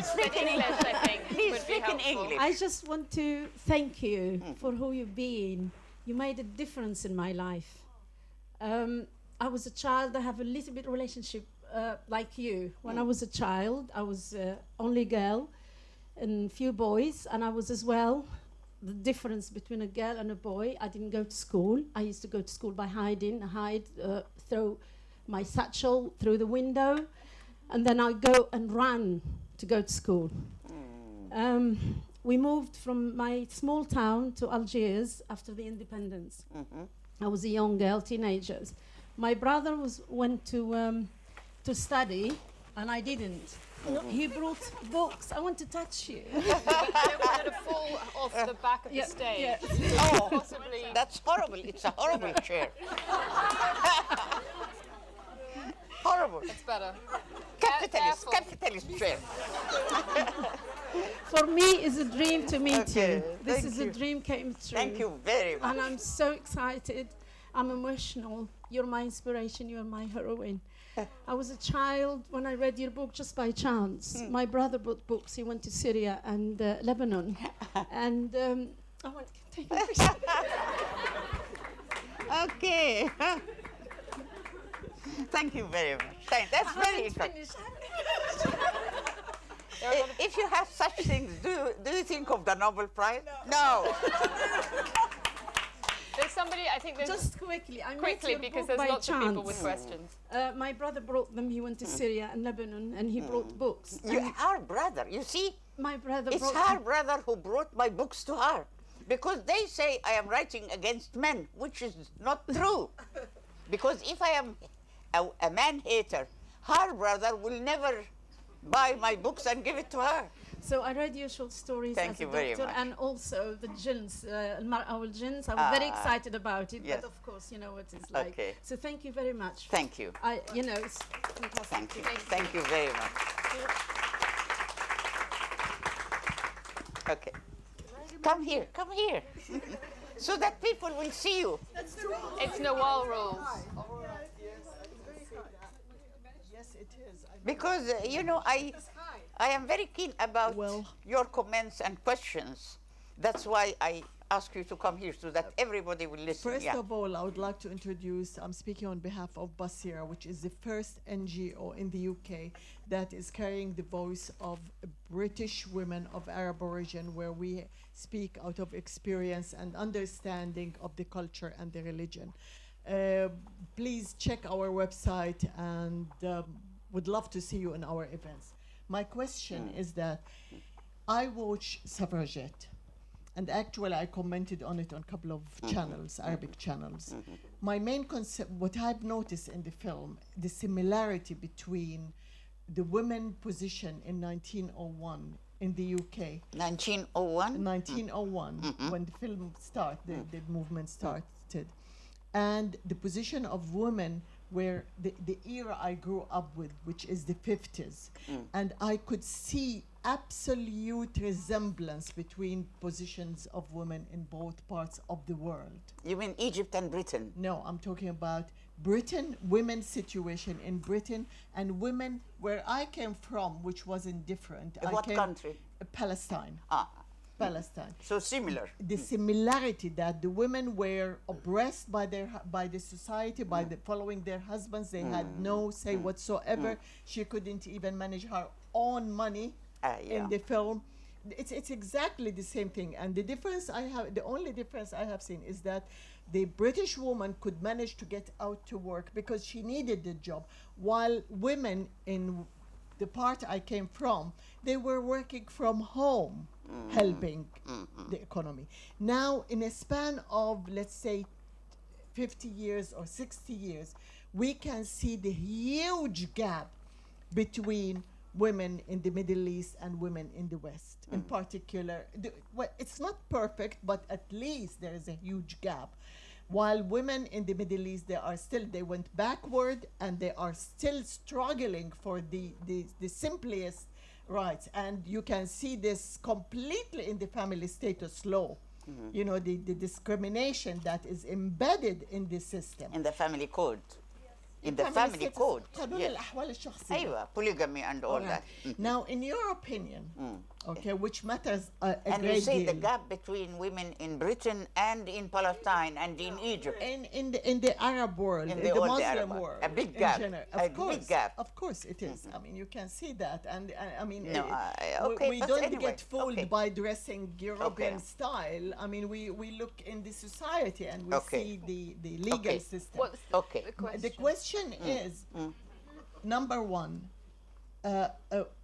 Speak English, I think. Please would be speak in helpful. English. I just want to thank you for who you've been. You made a difference in my life. I was a child. I have a little bit relationship like you. When I was a child, I was only girl and few boys, and I was as well the difference between a girl and a boy. I didn't go to school. I used to go to school by hide, throw my satchel through the window, and then I go and run to go to school. We moved from my small town to Algiers after the independence. I was a young girl, teenagers. My brother went to study, and I didn't. He brought books. I want to touch you. I don't want it to fall off the back of the stage. Yeah. Oh, Possibly. that's horrible. It's a horrible chair. Horrible. It's better. Capitalist, Careful. capitalist chair. For me, it's a dream to meet Okay, you. This thank is you. a dream came true. Thank you very much. And I'm so excited. I'm emotional. You're my inspiration. You're my heroine. I was a child when I read your book just by chance. My brother bought books. He went to Syria and Lebanon. And I went, take a picture. Okay. Thank you very much. That's very interesting. If you have such things, do you think of the Nobel Prize? No. There's somebody, I think there's... Just quickly. I met quickly, your because book there's by lots of people chance. with questions. My brother brought them. He went to Syria and Lebanon, and he brought books. Her brother, you see, My brother it's brought her brother who brought my books to her. Because they say I am writing against men, which is not true. Because if I am a man hater, her brother will never buy my books and give it to her. So I read your short stories Thank as you a very doctor, much. and also the Jins, Al-Mar'a wal-Jins. I was very excited about it, yes. but of course, you know what it's like. Okay. So thank you very much. Thank you. It's fantastic. Thank you. Thank you very much. Okay. Come here. Come here. So that people will see you. It's Nawal rules. Yes, it is. Because, I am very keen about your comments and questions. That's why I ask you to come here so that everybody will listen. First of all, I would like to introduce, I'm speaking on behalf of Basira, which is the first NGO in the UK that is carrying the voice of British women of Arab origin, where we speak out of experience and understanding of the culture and the religion. Please check our website, and would love to see you in our events. My question is that I watch Suffragette, and actually I commented on it on a couple of channels, Arabic channels. My main concept, what I've noticed in the film, the similarity between the women position in 1901 in the UK. 1901? 1901, when the film started, the movement started, and the position of women where the era I grew up with, which is the 50s. And I could see absolute resemblance between positions of women in both parts of the world. You mean Egypt and Britain? No, I'm talking about Britain, women's situation in Britain, and women where I came from, which wasn't different. What country? Palestine. Palestine. So similar. The similarity that the women were oppressed by the society, by the following their husbands. They had no say whatsoever. She couldn't even manage her own money in the film. It's exactly the same thing. And the only difference I have seen is that the British woman could manage to get out to work because she needed the job, while women in the part I came from, they were working from home, helping the economy. Now, in a span of, let's say, 50 years or 60 years, we can see the huge gap between women in the Middle East and women in the West. In particular, it's not perfect, but at least there is a huge gap. While women in the Middle East, they went backward, and they are still struggling for the simplest rights. And you can see this completely in the family status law. You know, the discrimination that is embedded in the system. In the family code. in the family code. قانون Yes. الأحوال الشخصية. أيوة, polygamy and all that. Now, in your opinion, okay, which matters a And you great say deal. the gap between women in Britain and in Palestine and in Egypt. In the Arab world, In in the the all the Muslim Arab- world, a big in gap, general. a big gap. Of course it is. I mean, you can see that, and I mean, No, okay, we but don't anyway, get fooled okay. by dressing European Okay. style. I mean, we look in the society and we Okay. see the legal Okay. system. What's Okay. The question is, number one,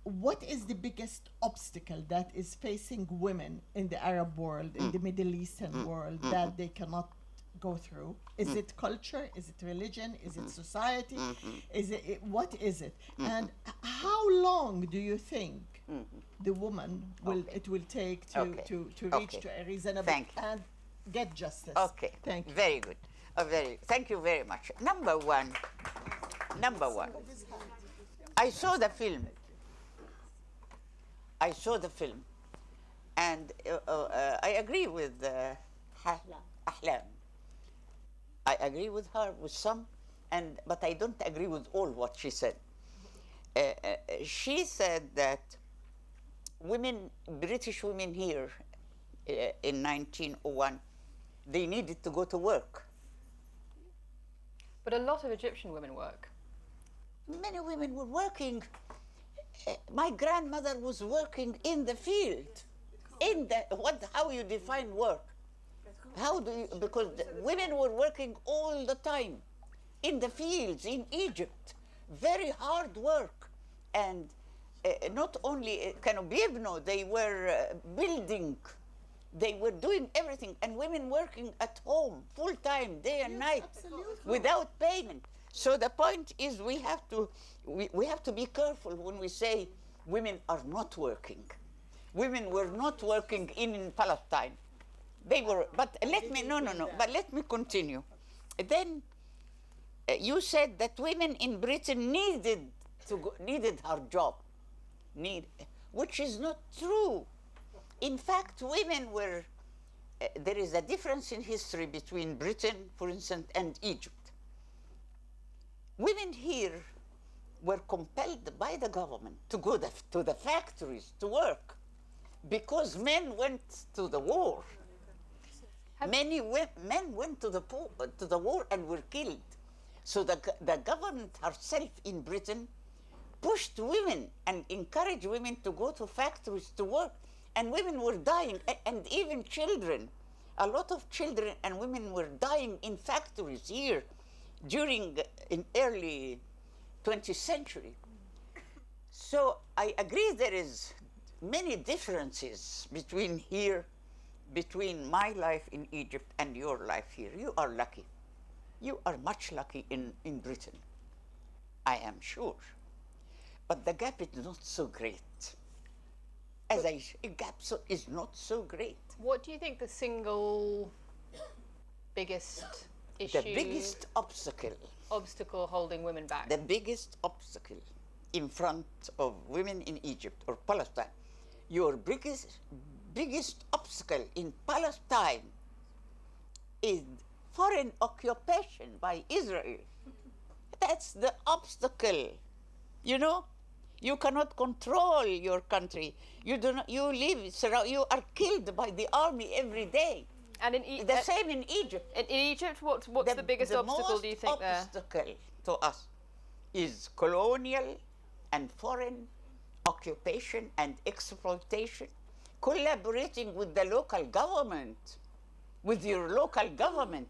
what is the biggest obstacle that is facing women in the Arab world, in the Middle Eastern world, that they cannot go through? Is it culture? Is it religion? Is it society? Is it what is it? And how long do you think the woman will take to reach Okay. to a reasonable Thank you. and get justice? Okay. Thank you. Very good. Thank you very much. Number one. I saw the film. And I agree with Ahlam. I agree with her with some, but I don't agree with all what she said. She said that British women here in 1901, they needed to go to work. But a lot of Egyptian women work. Many women were working. My grandmother was working in the field. How you define work? Because the women were working all the time in the fields in Egypt. Very hard work. And not only Kanobibno, they were building. They were doing everything. And women working at home, full time, day and night, without payment. So the point is we have to be careful when we say women are not working. Women were not working in Palestine. They were, but let me continue. Then you said that women in Britain needed her job, which is not true. In fact, women were, there is a difference in history between Britain, for instance, and Egypt. Women here were compelled by the government to go to the factories to work because men went to the war. Many men went to the war and were killed. So the government herself in Britain pushed women and encouraged women to go to factories to work. And women were dying, and even children. A lot of children and women were dying in factories here in early 20th century. So I agree there is many differences between my life in Egypt and your life here. You are lucky. You are much lucky in Britain, I am sure. But the gap is not so great. Gap is not so great. What do you think the single biggest issue, The biggest obstacle holding women back? The biggest obstacle in front of women in Egypt or Palestine, your biggest obstacle in Palestine is foreign occupation by Israel. That's the obstacle. You cannot control your country. You are killed by the army every day. And the same in Egypt. In Egypt, what's the biggest obstacle do you think there? The most obstacle to us is colonial and foreign occupation and exploitation, collaborating with the local government, with your local government.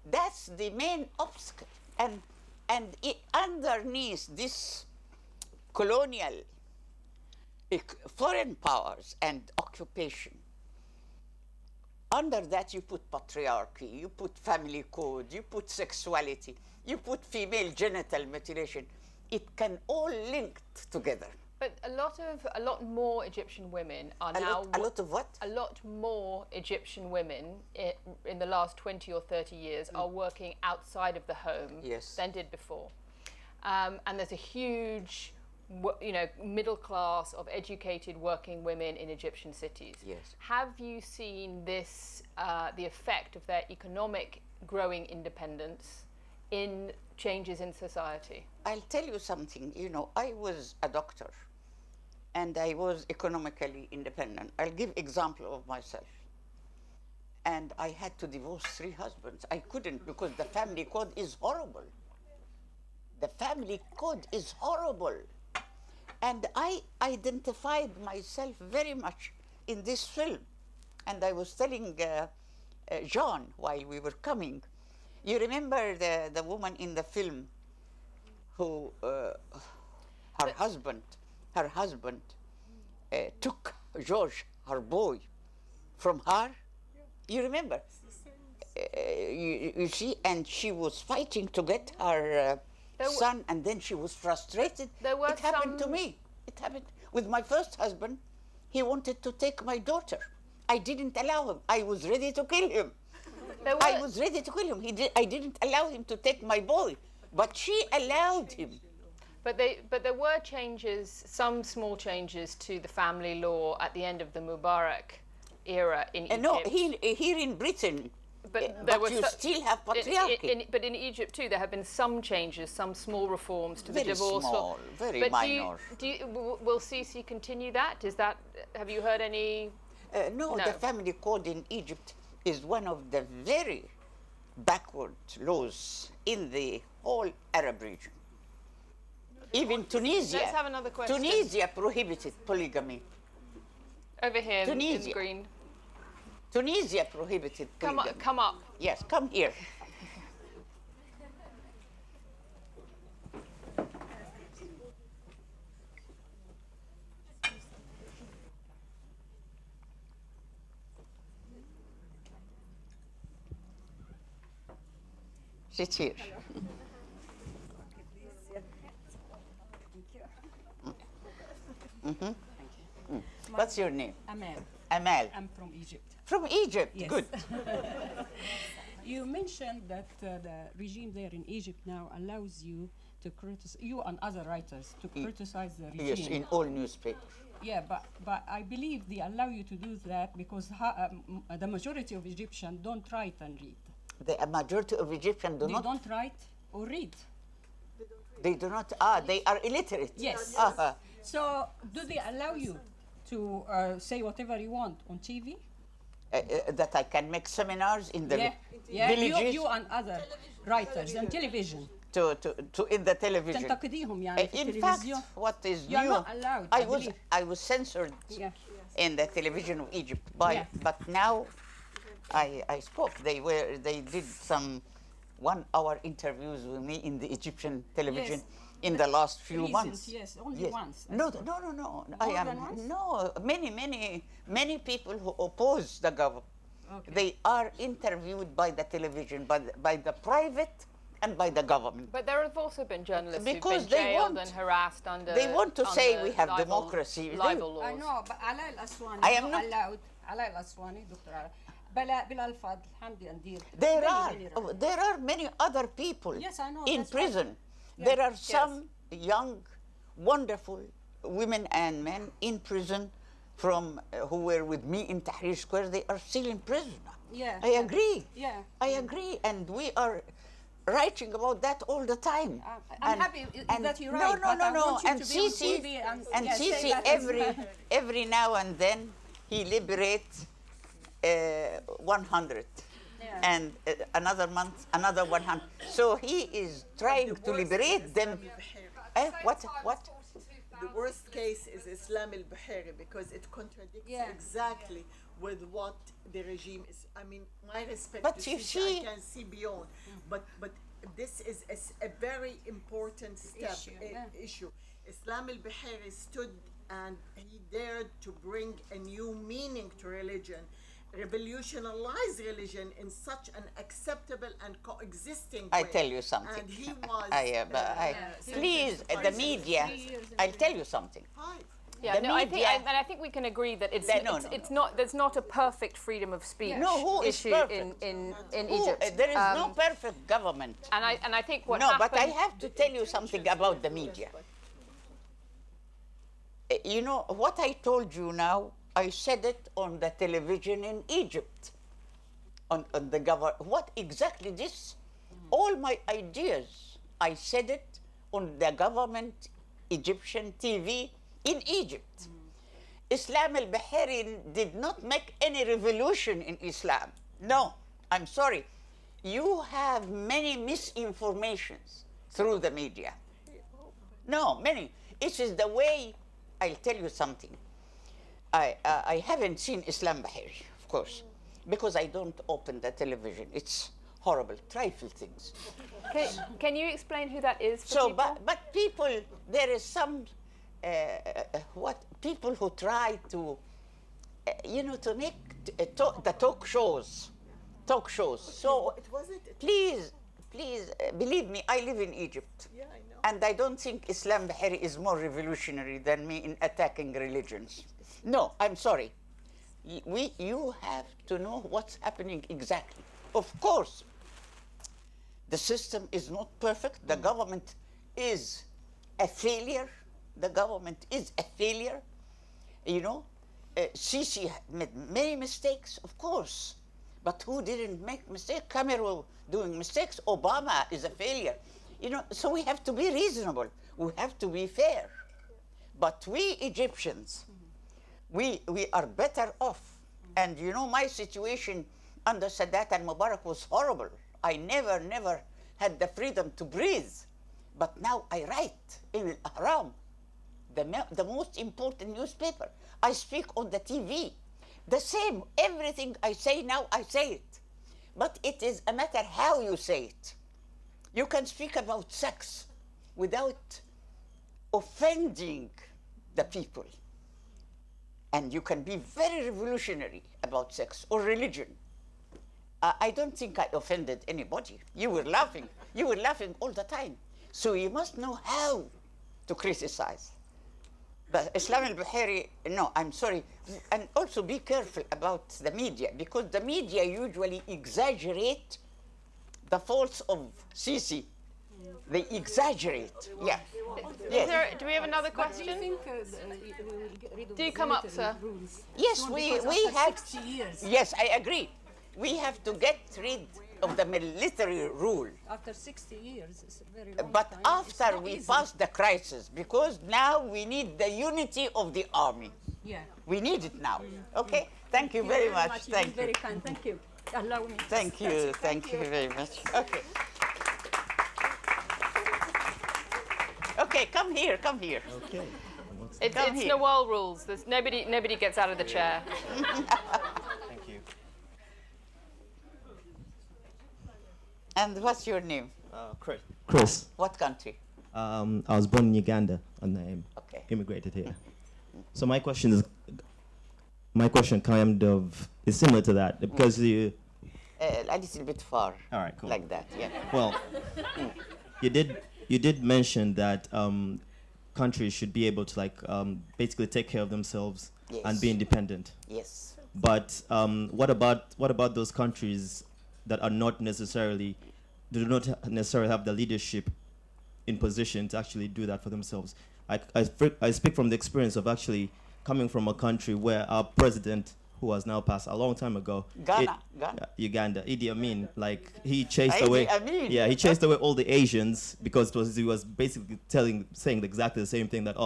That's the main obstacle. And underneath this colonial foreign powers and occupation, under that you put patriarchy, you put family code, you put sexuality, you put female genital mutilation. It can all link together. But a lot more Egyptian women are now... A lot of what? A lot more Egyptian women in the last 20 or 30 years are working outside of the home than did before. And there's a huge, middle class of educated working women in Egyptian cities. Yes. Have you seen this, the effect of their economic growing independence in changes in society? I'll tell you something. You know, I was a doctor and I was economically independent. I'll give example of myself. And I had to divorce 3 husbands. I couldn't because the family code is horrible. The family code is horrible. And I identified myself very much in this film. And I was telling John while we were coming, you remember the woman in the film who, her husband took George, her boy, from her? You remember? You see, and she was fighting to get her son, and then she was frustrated. It happened to me. It happened with my first husband. He wanted to take my daughter. I didn't allow him. I was ready to kill him. I was ready to kill him. I didn't allow him to take my boy, but she allowed him. But there were changes, some small changes to the family law at the end of the Mubarak era in Egypt. No, here in Britain, but you still have patriarchy. But in Egypt too, there have been some changes, some small reforms to the Very divorce law. small, very minor. Will Sisi continue that? Have you heard any? No, the family code in Egypt is one of the very backward laws in the whole Arab region. Even Tunisia. Let's have another question. Tunisia prohibited polygamy. Over here Tunisia. in green. Tunisia prohibited polygamy. Come up. Yes, come here. Sit here. What's your name? Amal. Amal. I'm from Egypt. From Egypt, Yes. good. You mentioned that the regime there in Egypt now allows you to criticize, you and other writers, to criticize the regime. Yes, in all newspapers. Yeah, but I believe they allow you to do that because the majority of Egyptians don't write and read. The majority of Egyptians They don't write or read. They do not. They are illiterate. Yes. So do they allow you to say whatever you want on TV? That I can make seminars in the Yeah, villages you and other writers on television. to in the television. تنتقديهم يعني في In fact, التلفزيون. what is You are new? not allowed, I believe. I was censored Yeah. in the television of Egypt, but now I spoke. They did some 1-hour interviews with me in the Egyptian television in the last few Recent, months. yes, only once. No. I More am than once? no many people who oppose the government. Okay. They are interviewed by the television, by the private and by the government. But there have also been journalists Because who've been they jailed want- and harassed under. they want to say under we have libel- democracy. Libel laws. I know, but Alaa Al-Aswani I am not not- allowed. Alaa Al-Aswani, Dr. Alaa. Bilal Fadl, Hamdi Andir. There are many other people Yes, I know, in that's prison. Yeah. There are some young, wonderful women and men in prison from who were with me in Tahrir Square. They are still in prison. Yeah. I agree. Yeah. I agree, and we are writing about that all the time. I'm happy that you're right, No, but I want you and to be on Sisi, TV and yeah, say Sisi that as well. every now and then he liberates 100. Yeah. And another month, another 100. So he is trying to liberate them. What? The worst case is Islam al-Bahiri because it contradicts exactly with what the regime is. I mean, my respect But to you Sisi, see- I can see beyond. But this is a very important step issue. Islam al-Bahiri stood and he dared to bring a new meaning to religion, revolutionize religion in such an acceptable and coexisting way. I tell you something. And he was. Please, the media. I'll tell you something. Yeah, The no, I think, media- and I think we can agree that it's No, it's not. There's not a perfect freedom of speech No, who is issue perfect? in Who? Egypt. There is no perfect government. And I think what No, happened. but I have to tell you something about the media. You know, what I told you now, I said it on the television in Egypt, on the government. What exactly this? All my ideas I said it on the government Egyptian TV in Egypt. Islam al-Bahari did not make any revolution in Islam. No, I'm sorry. You have many misinformations through the media. No, many. It is the way, I'll tell you something. I haven't seen Islam Bahari, of course, because I don't open the television. It's horrible, trifle things. Can you explain who that is for So, people? but people, there is some, people who try to, to make the talk shows. So, please, believe me, I live in Egypt. Yeah, I know. And I don't think Islam Bahari is more revolutionary than me in attacking religions. No, I'm sorry. You have to know what's happening exactly. Of course, the system is not perfect. The government is a failure. The government is a failure. Sisi made many mistakes, of course. But who didn't make mistakes? Cameroon doing mistakes. Obama is a failure. So we have to be reasonable. We have to be fair. But we Egyptians, we are better off. And my situation under Sadat and Mubarak was horrible. I never had the freedom to breathe. But now I write in Al-Ahram, the most important newspaper. I speak on the TV. The same, everything I say now, I say it. But it is a matter how you say it. You can speak about sex without offending the people. And you can be very revolutionary about sex or religion. I don't think I offended anybody. You were laughing. You were laughing all the time. So you must know how to criticize. But Islam al-Bahari, no, I'm sorry. And also be careful about the media, because the media usually exaggerate the faults of Sisi. They exaggerate. Yeah. Yes. Do we have another question? Do come up, sir. Yes, we have. 60 years. Yes, I agree. We have to get rid of the military rule. After 60 years, it's a very long But time. It's after not we easy. pass the crisis, because now we need the unity of the army. Yeah. We need it now. Okay? Thank you very much. You've been Thank you. very kind. Thank you. Allow me. Thank you. Thank you very much. Okay. Okay, come here. Come here. Okay. It's Come here. Nawal rules. There's nobody gets out of the chair. Thank you. And what's your name? Chris. Chris. What country? I was born in Uganda and I Okay. immigrated here. So my question kind of is similar to that because you. A little bit far. All right, cool. Like that, yeah. Well, you did mention that countries should be able to basically take care of themselves and Yes. be independent. Yes. But what about those countries that are not necessarily do not necessarily have the leadership in position to actually do that for themselves? I speak from the experience of actually coming from a country where our president, who has now passed a long time ago, Ghana. Uganda, Idi Amin, he chased Idi away. Amin. Yeah, he chased away all the Asians because he was basically saying exactly the same thing that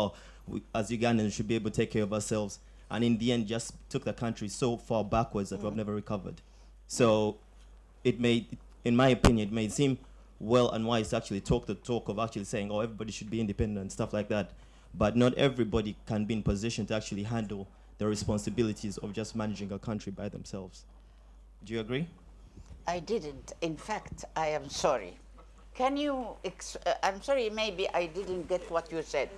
we, as Ugandans should be able to take care of ourselves, and in the end just took the country so far backwards that we've never recovered. So in my opinion, it may seem well and wise to actually talk the talk of actually saying, everybody should be independent and stuff like that, but not everybody can be in position to actually handle the responsibilities of just managing a country by themselves. Do you agree? I didn't. In fact, I am sorry. Can you? I'm sorry. Maybe I didn't get what you said.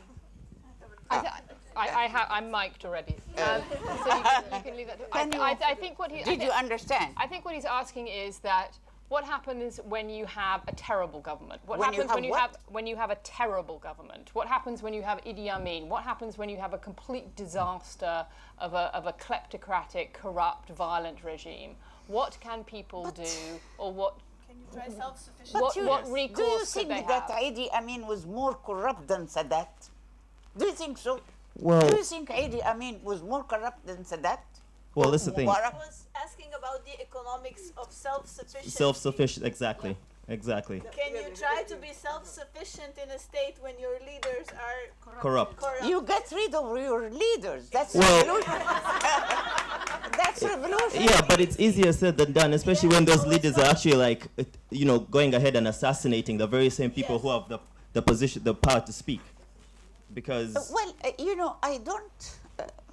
I'm mic'd already, so you can leave that. I think what he. Did you understand? I think what he's asking is that what happens when you have a terrible government? What When you happens have when you what? have when you have a terrible government? What happens when you have Idi Amin? What happens when you have a complete disaster of a kleptocratic, corrupt, violent regime? What can people do, or what? Try self-sufficiency. What Do you recourse could think they that have? Idi Amin was more corrupt than Sadat? Do you think so? Well, Do you think Idi Amin was more corrupt than Sadat? that's the thing. Mubarak? I was asking about the economics of self-sufficiency. Self-sufficient, exactly. Exactly. Can you try to be self-sufficient in a state when your leaders are Corrupt. You get rid of your leaders. That's Well- revolution. That's revolution. Yeah, but it's easier said than done, especially when those leaders are actually like, going ahead and assassinating the very same people who have the position, the power to speak. Because I don't,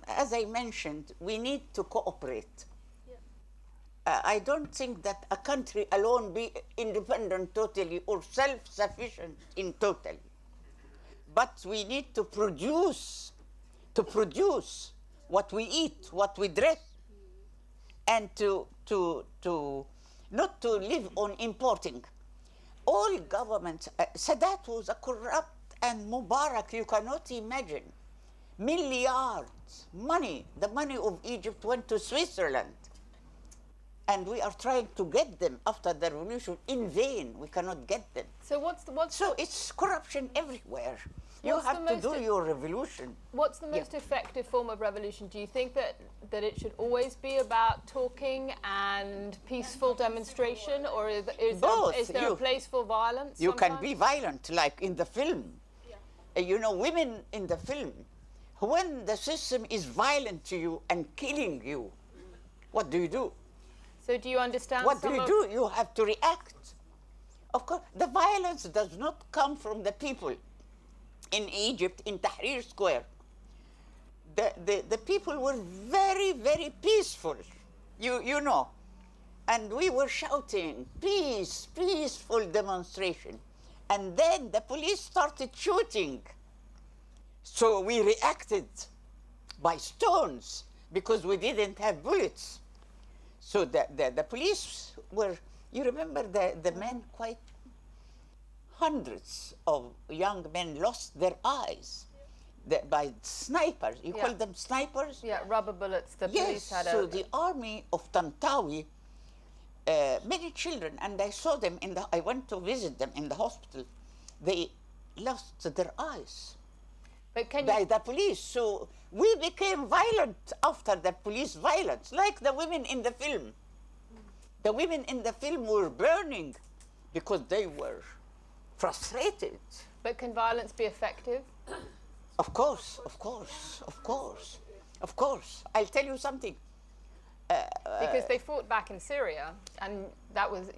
as I mentioned, we need to cooperate. I don't think that a country alone be independent totally or self-sufficient in totally. But we need to produce what we eat, what we dress, and to not to live on importing. All governments, Sadat was a corrupt, and Mubarak, you cannot imagine. Milliards, money, the money of Egypt went to Switzerland. And we are trying to get them after the revolution in vain. We cannot get them. So So it's corruption everywhere. You What's the have to most do your revolution. What's the most effective form of revolution? Do you think that it should always be about talking and peaceful demonstration, or is there a place for violence? You can sometimes? be violent, like in the film. Women in the film, when the system is violent to you and killing you, what do you do? So do you understand? What do you do? You have to react. Of course, the violence does not come from the people. In Egypt, in Tahrir Square, the people were very, very peaceful, you know. And we were shouting, peace, peaceful demonstration. And then the police started shooting. So we reacted by stones because we didn't have bullets. So the police were, you remember the men, quite hundreds of young men lost their eyes by snipers. You call them snipers? Yeah, rubber bullets. The police had so the army of Tantawi, many children, and I saw them I went to visit them in the hospital. They lost their eyes by the police. So we became violent after the police violence, like the women in the film. The women in the film were burning because they were frustrated. But can violence be effective? Of course, of course, of course, of course. I'll tell you something. Because they fought back in Syria, and that was,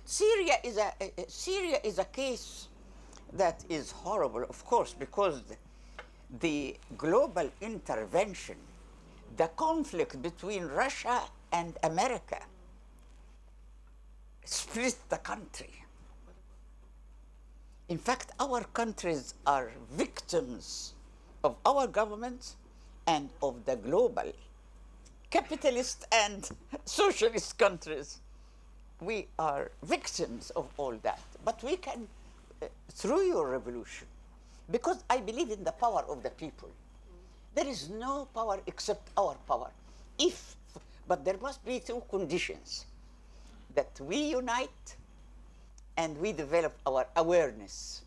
Syria is a case that is horrible, of course, because the global intervention, the conflict between Russia and America, split the country. In fact, our countries are victims of our governments and of the global capitalist and socialist countries. We are victims of all that. But we can, through your revolution, because I believe in the power of the people. There is no power except our power. But there must be two conditions: that we unite and we develop our awareness.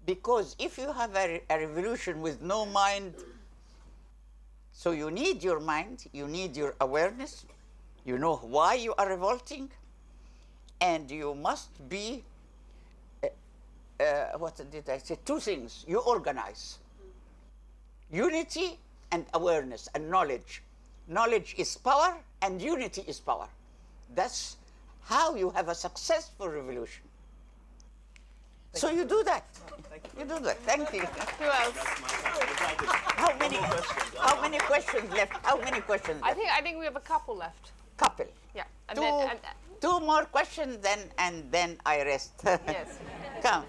Because if you have a revolution with no mind, so you need your mind, you need your awareness, you know why you are revolting, and you must be, what did I say? Two things. You organize. Unity and awareness and knowledge. Knowledge is power and unity is power. That's how you have a successful revolution. So you do that. You do that. Thank you. Who else? How many questions left? How many questions left? I think we have a couple left. Couple. Yeah. And two more questions, and then I rest. Yes. Come.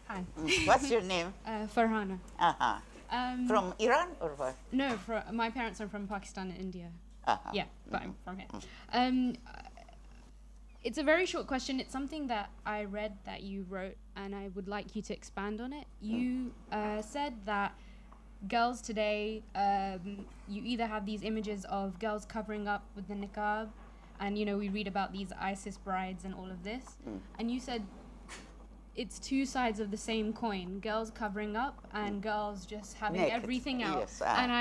Hi. What's your name? Farhana. From Iran or what? No, my parents are from Pakistan and India. Yeah, but I'm from here. It's a very short question. It's something that I read that you wrote, and I would like you to expand on it. You said that girls today, you either have these images of girls covering up with the niqab, and we read about these ISIS brides and all of this, and you said it's two sides of the same coin: girls covering up and girls just having Naked. everything out. Yes, and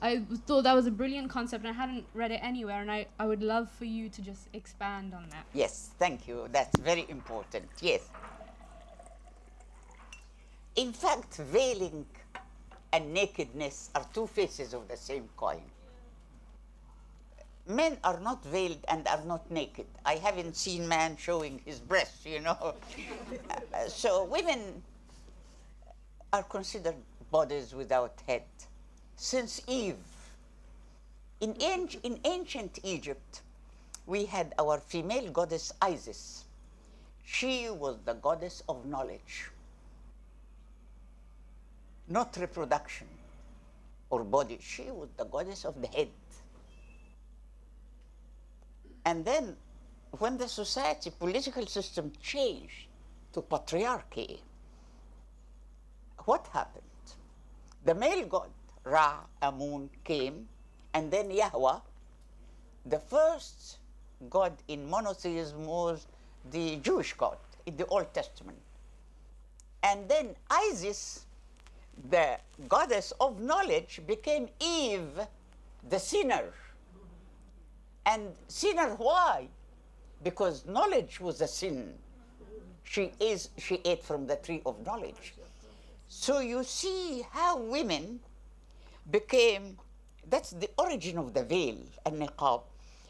I thought that was a brilliant concept, and I hadn't read it anywhere, and I would love for you to just expand on that. Yes, thank you. That's very important. Yes. In fact, veiling and nakedness are two faces of the same coin. Men are not veiled and are not naked. I haven't seen man showing his breasts, you know. So women are considered bodies without head. Since Eve, in ancient Egypt, we had our female goddess Isis. She was the goddess of knowledge, not reproduction or body. She was the goddess of the head. And then when the society, political system changed to patriarchy, what happened? The male god, Ra, Amun, came, and then Yahweh, the first god in monotheism, was the Jewish god in the Old Testament. And then Isis, the goddess of knowledge, became Eve, the sinner. And sinner, why? Because knowledge was a sin. She ate from the tree of knowledge. So you see how women became, that's the origin of the veil and niqab,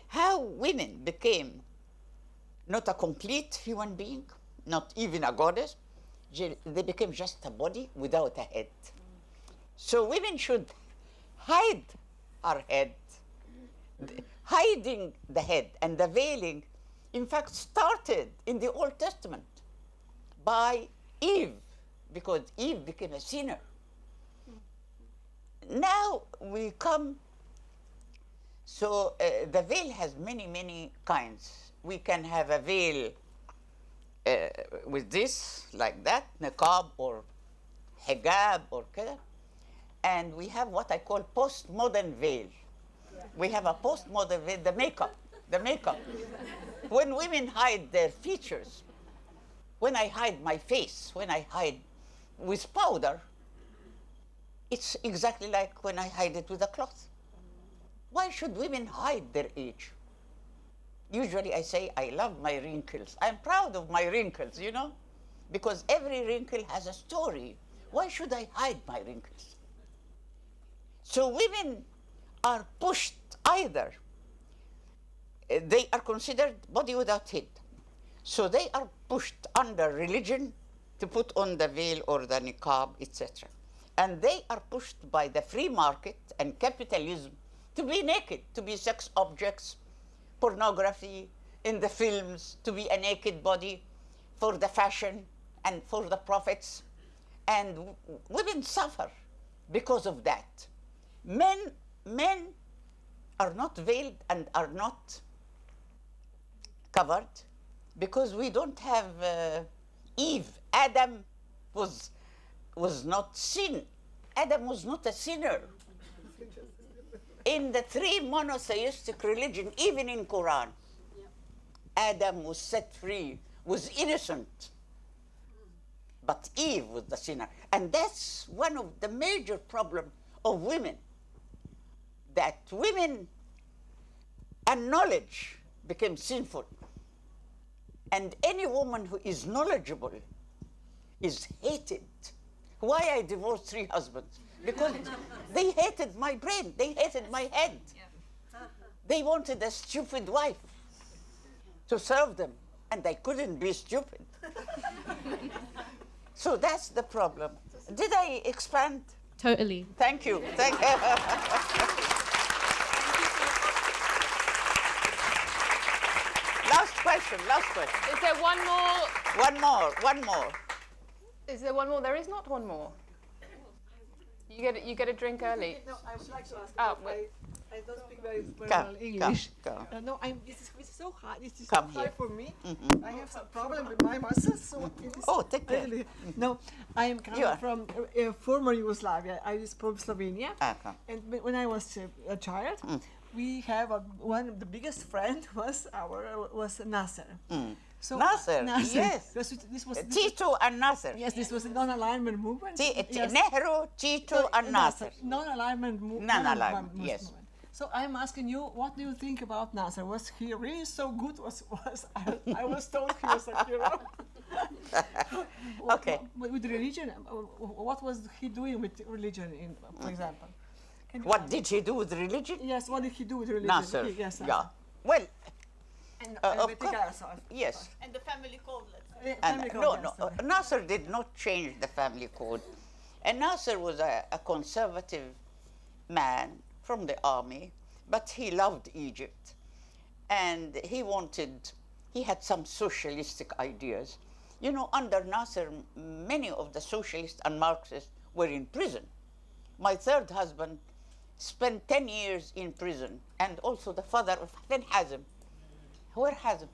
how women became not a complete human being, not even a goddess. They became just a body without a head. So women should hide our head. Hiding the head and the veiling, in fact, started in the Old Testament by Eve, because Eve became a sinner. Now we come, so the veil has many, many kinds. We can have a veil with this, like that, niqab or hijab or kida. And we have what I call postmodern veil. We have a postmodern veil, the makeup. When women hide their features, when I hide my face, when I hide with powder, it's exactly like when I hide it with a cloth. Why should women hide their age? Usually I say, I love my wrinkles. I'm proud of my wrinkles, you know, because every wrinkle has a story. Why should I hide my wrinkles? So women are pushed either. They are considered body without head. So they are pushed under religion to put on the veil or the niqab, etc. And they are pushed by the free market and capitalism to be naked, to be sex objects, pornography, in the films, to be a naked body for the fashion and for the profits. And women suffer because of that. Men are not veiled and are not covered because we don't have Eve. Adam was not sin. Adam was not a sinner. In the three monotheistic religion, even in Quran, Adam was set free, was innocent. But Eve was the sinner. And that's one of the major problems of women, that women and knowledge became sinful. And any woman who is knowledgeable is hated. Why I divorced 3 husbands? Because they hated my brain, they hated my head. They wanted a stupid wife to serve them, and I couldn't be stupid. So that's the problem. Did I expand? Totally. Thank you. Thank you. Last question. Is there one more? One more. Is there one more? There is not one more. You get a drink early. No, I would like to ask. Oh, I don't speak very well English. Come. No, this is so hard. This is Come so hard here. for me. Mhm. I have some problem with my muscles. So it is Take care. really, no, I am coming from former Yugoslavia. I was from Slovenia. And when I was a child, we have one of the biggest friend was Nasser. So Nasser, yes. This was Tito and Nasser. Yes, this was a non-alignment movement. Yes. Nehru, Tito, and Nasser. Non-alignment Non-alignment, yes. movement. So I'm asking you, what do you think about Nasser? Was he really so good? I was told he was a hero. Okay. With religion, what was he doing with religion, for example? What did he do with religion? Yes, what did he do with religion? Nasser. Yes. Yeah. Well, and of course. Yes. And the family code, let's say. No, Nasser did not change the family code. And Nasser was a conservative man from the army, but he loved Egypt. And he had some socialistic ideas. You know, under Nasser, many of the socialists and Marxists were in prison. My third husband spent 10 years in prison, and also the father of Hazm. Where Hazm?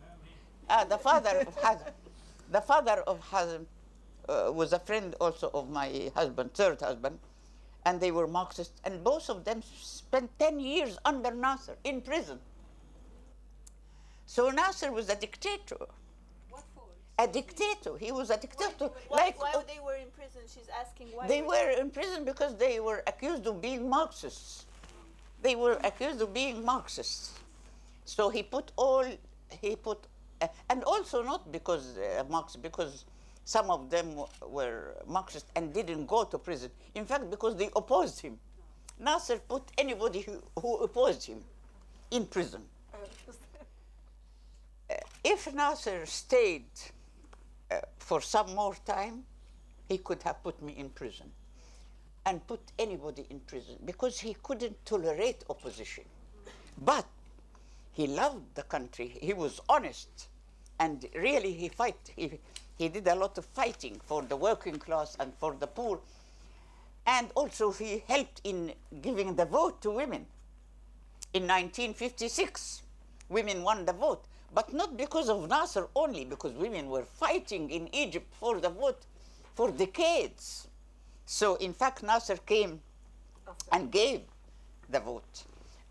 The father of Hazm. The father of Hazm was a friend also of my husband, third husband, and they were Marxists, and both of them spent 10 years under Nasser in prison. So Nasser was a dictator. What for? A dictator. He was a dictator. Why they were in prison? She's asking why. They were in prison because they were accused of being Marxists. They were accused of being Marxists. So and also not because because some of them were Marxist and didn't go to prison. In fact, because they opposed him. Nasser put anybody who opposed him in prison. If Nasser stayed for some more time, he could have put me in prison and put anybody in prison because he couldn't tolerate opposition. But he loved the country. He was honest. And really, he did a lot of fighting for the working class and for the poor. And also, he helped in giving the vote to women. In 1956, women won the vote. But not because of Nasser only, because women were fighting in Egypt for the vote for decades. So, in fact, Nasser came and gave the vote.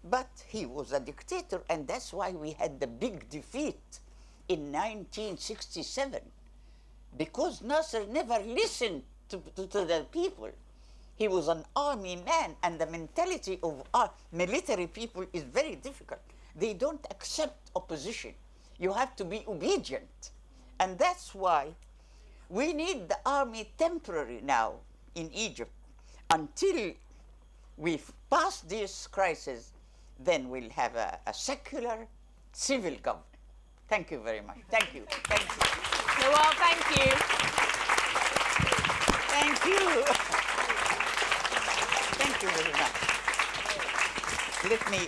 But he was a dictator, and that's why we had the big defeat in 1967, because Nasser never listened to the people. He was an army man, and the mentality of military people is very difficult. They don't accept opposition. You have to be obedient. And that's why we need the army temporary now in Egypt until we've passed this crisis. Then we'll have a secular civil government. Thank you very much. Thank you. Thank you. Nawal, thank you. Thank you. Thank you very much. Let me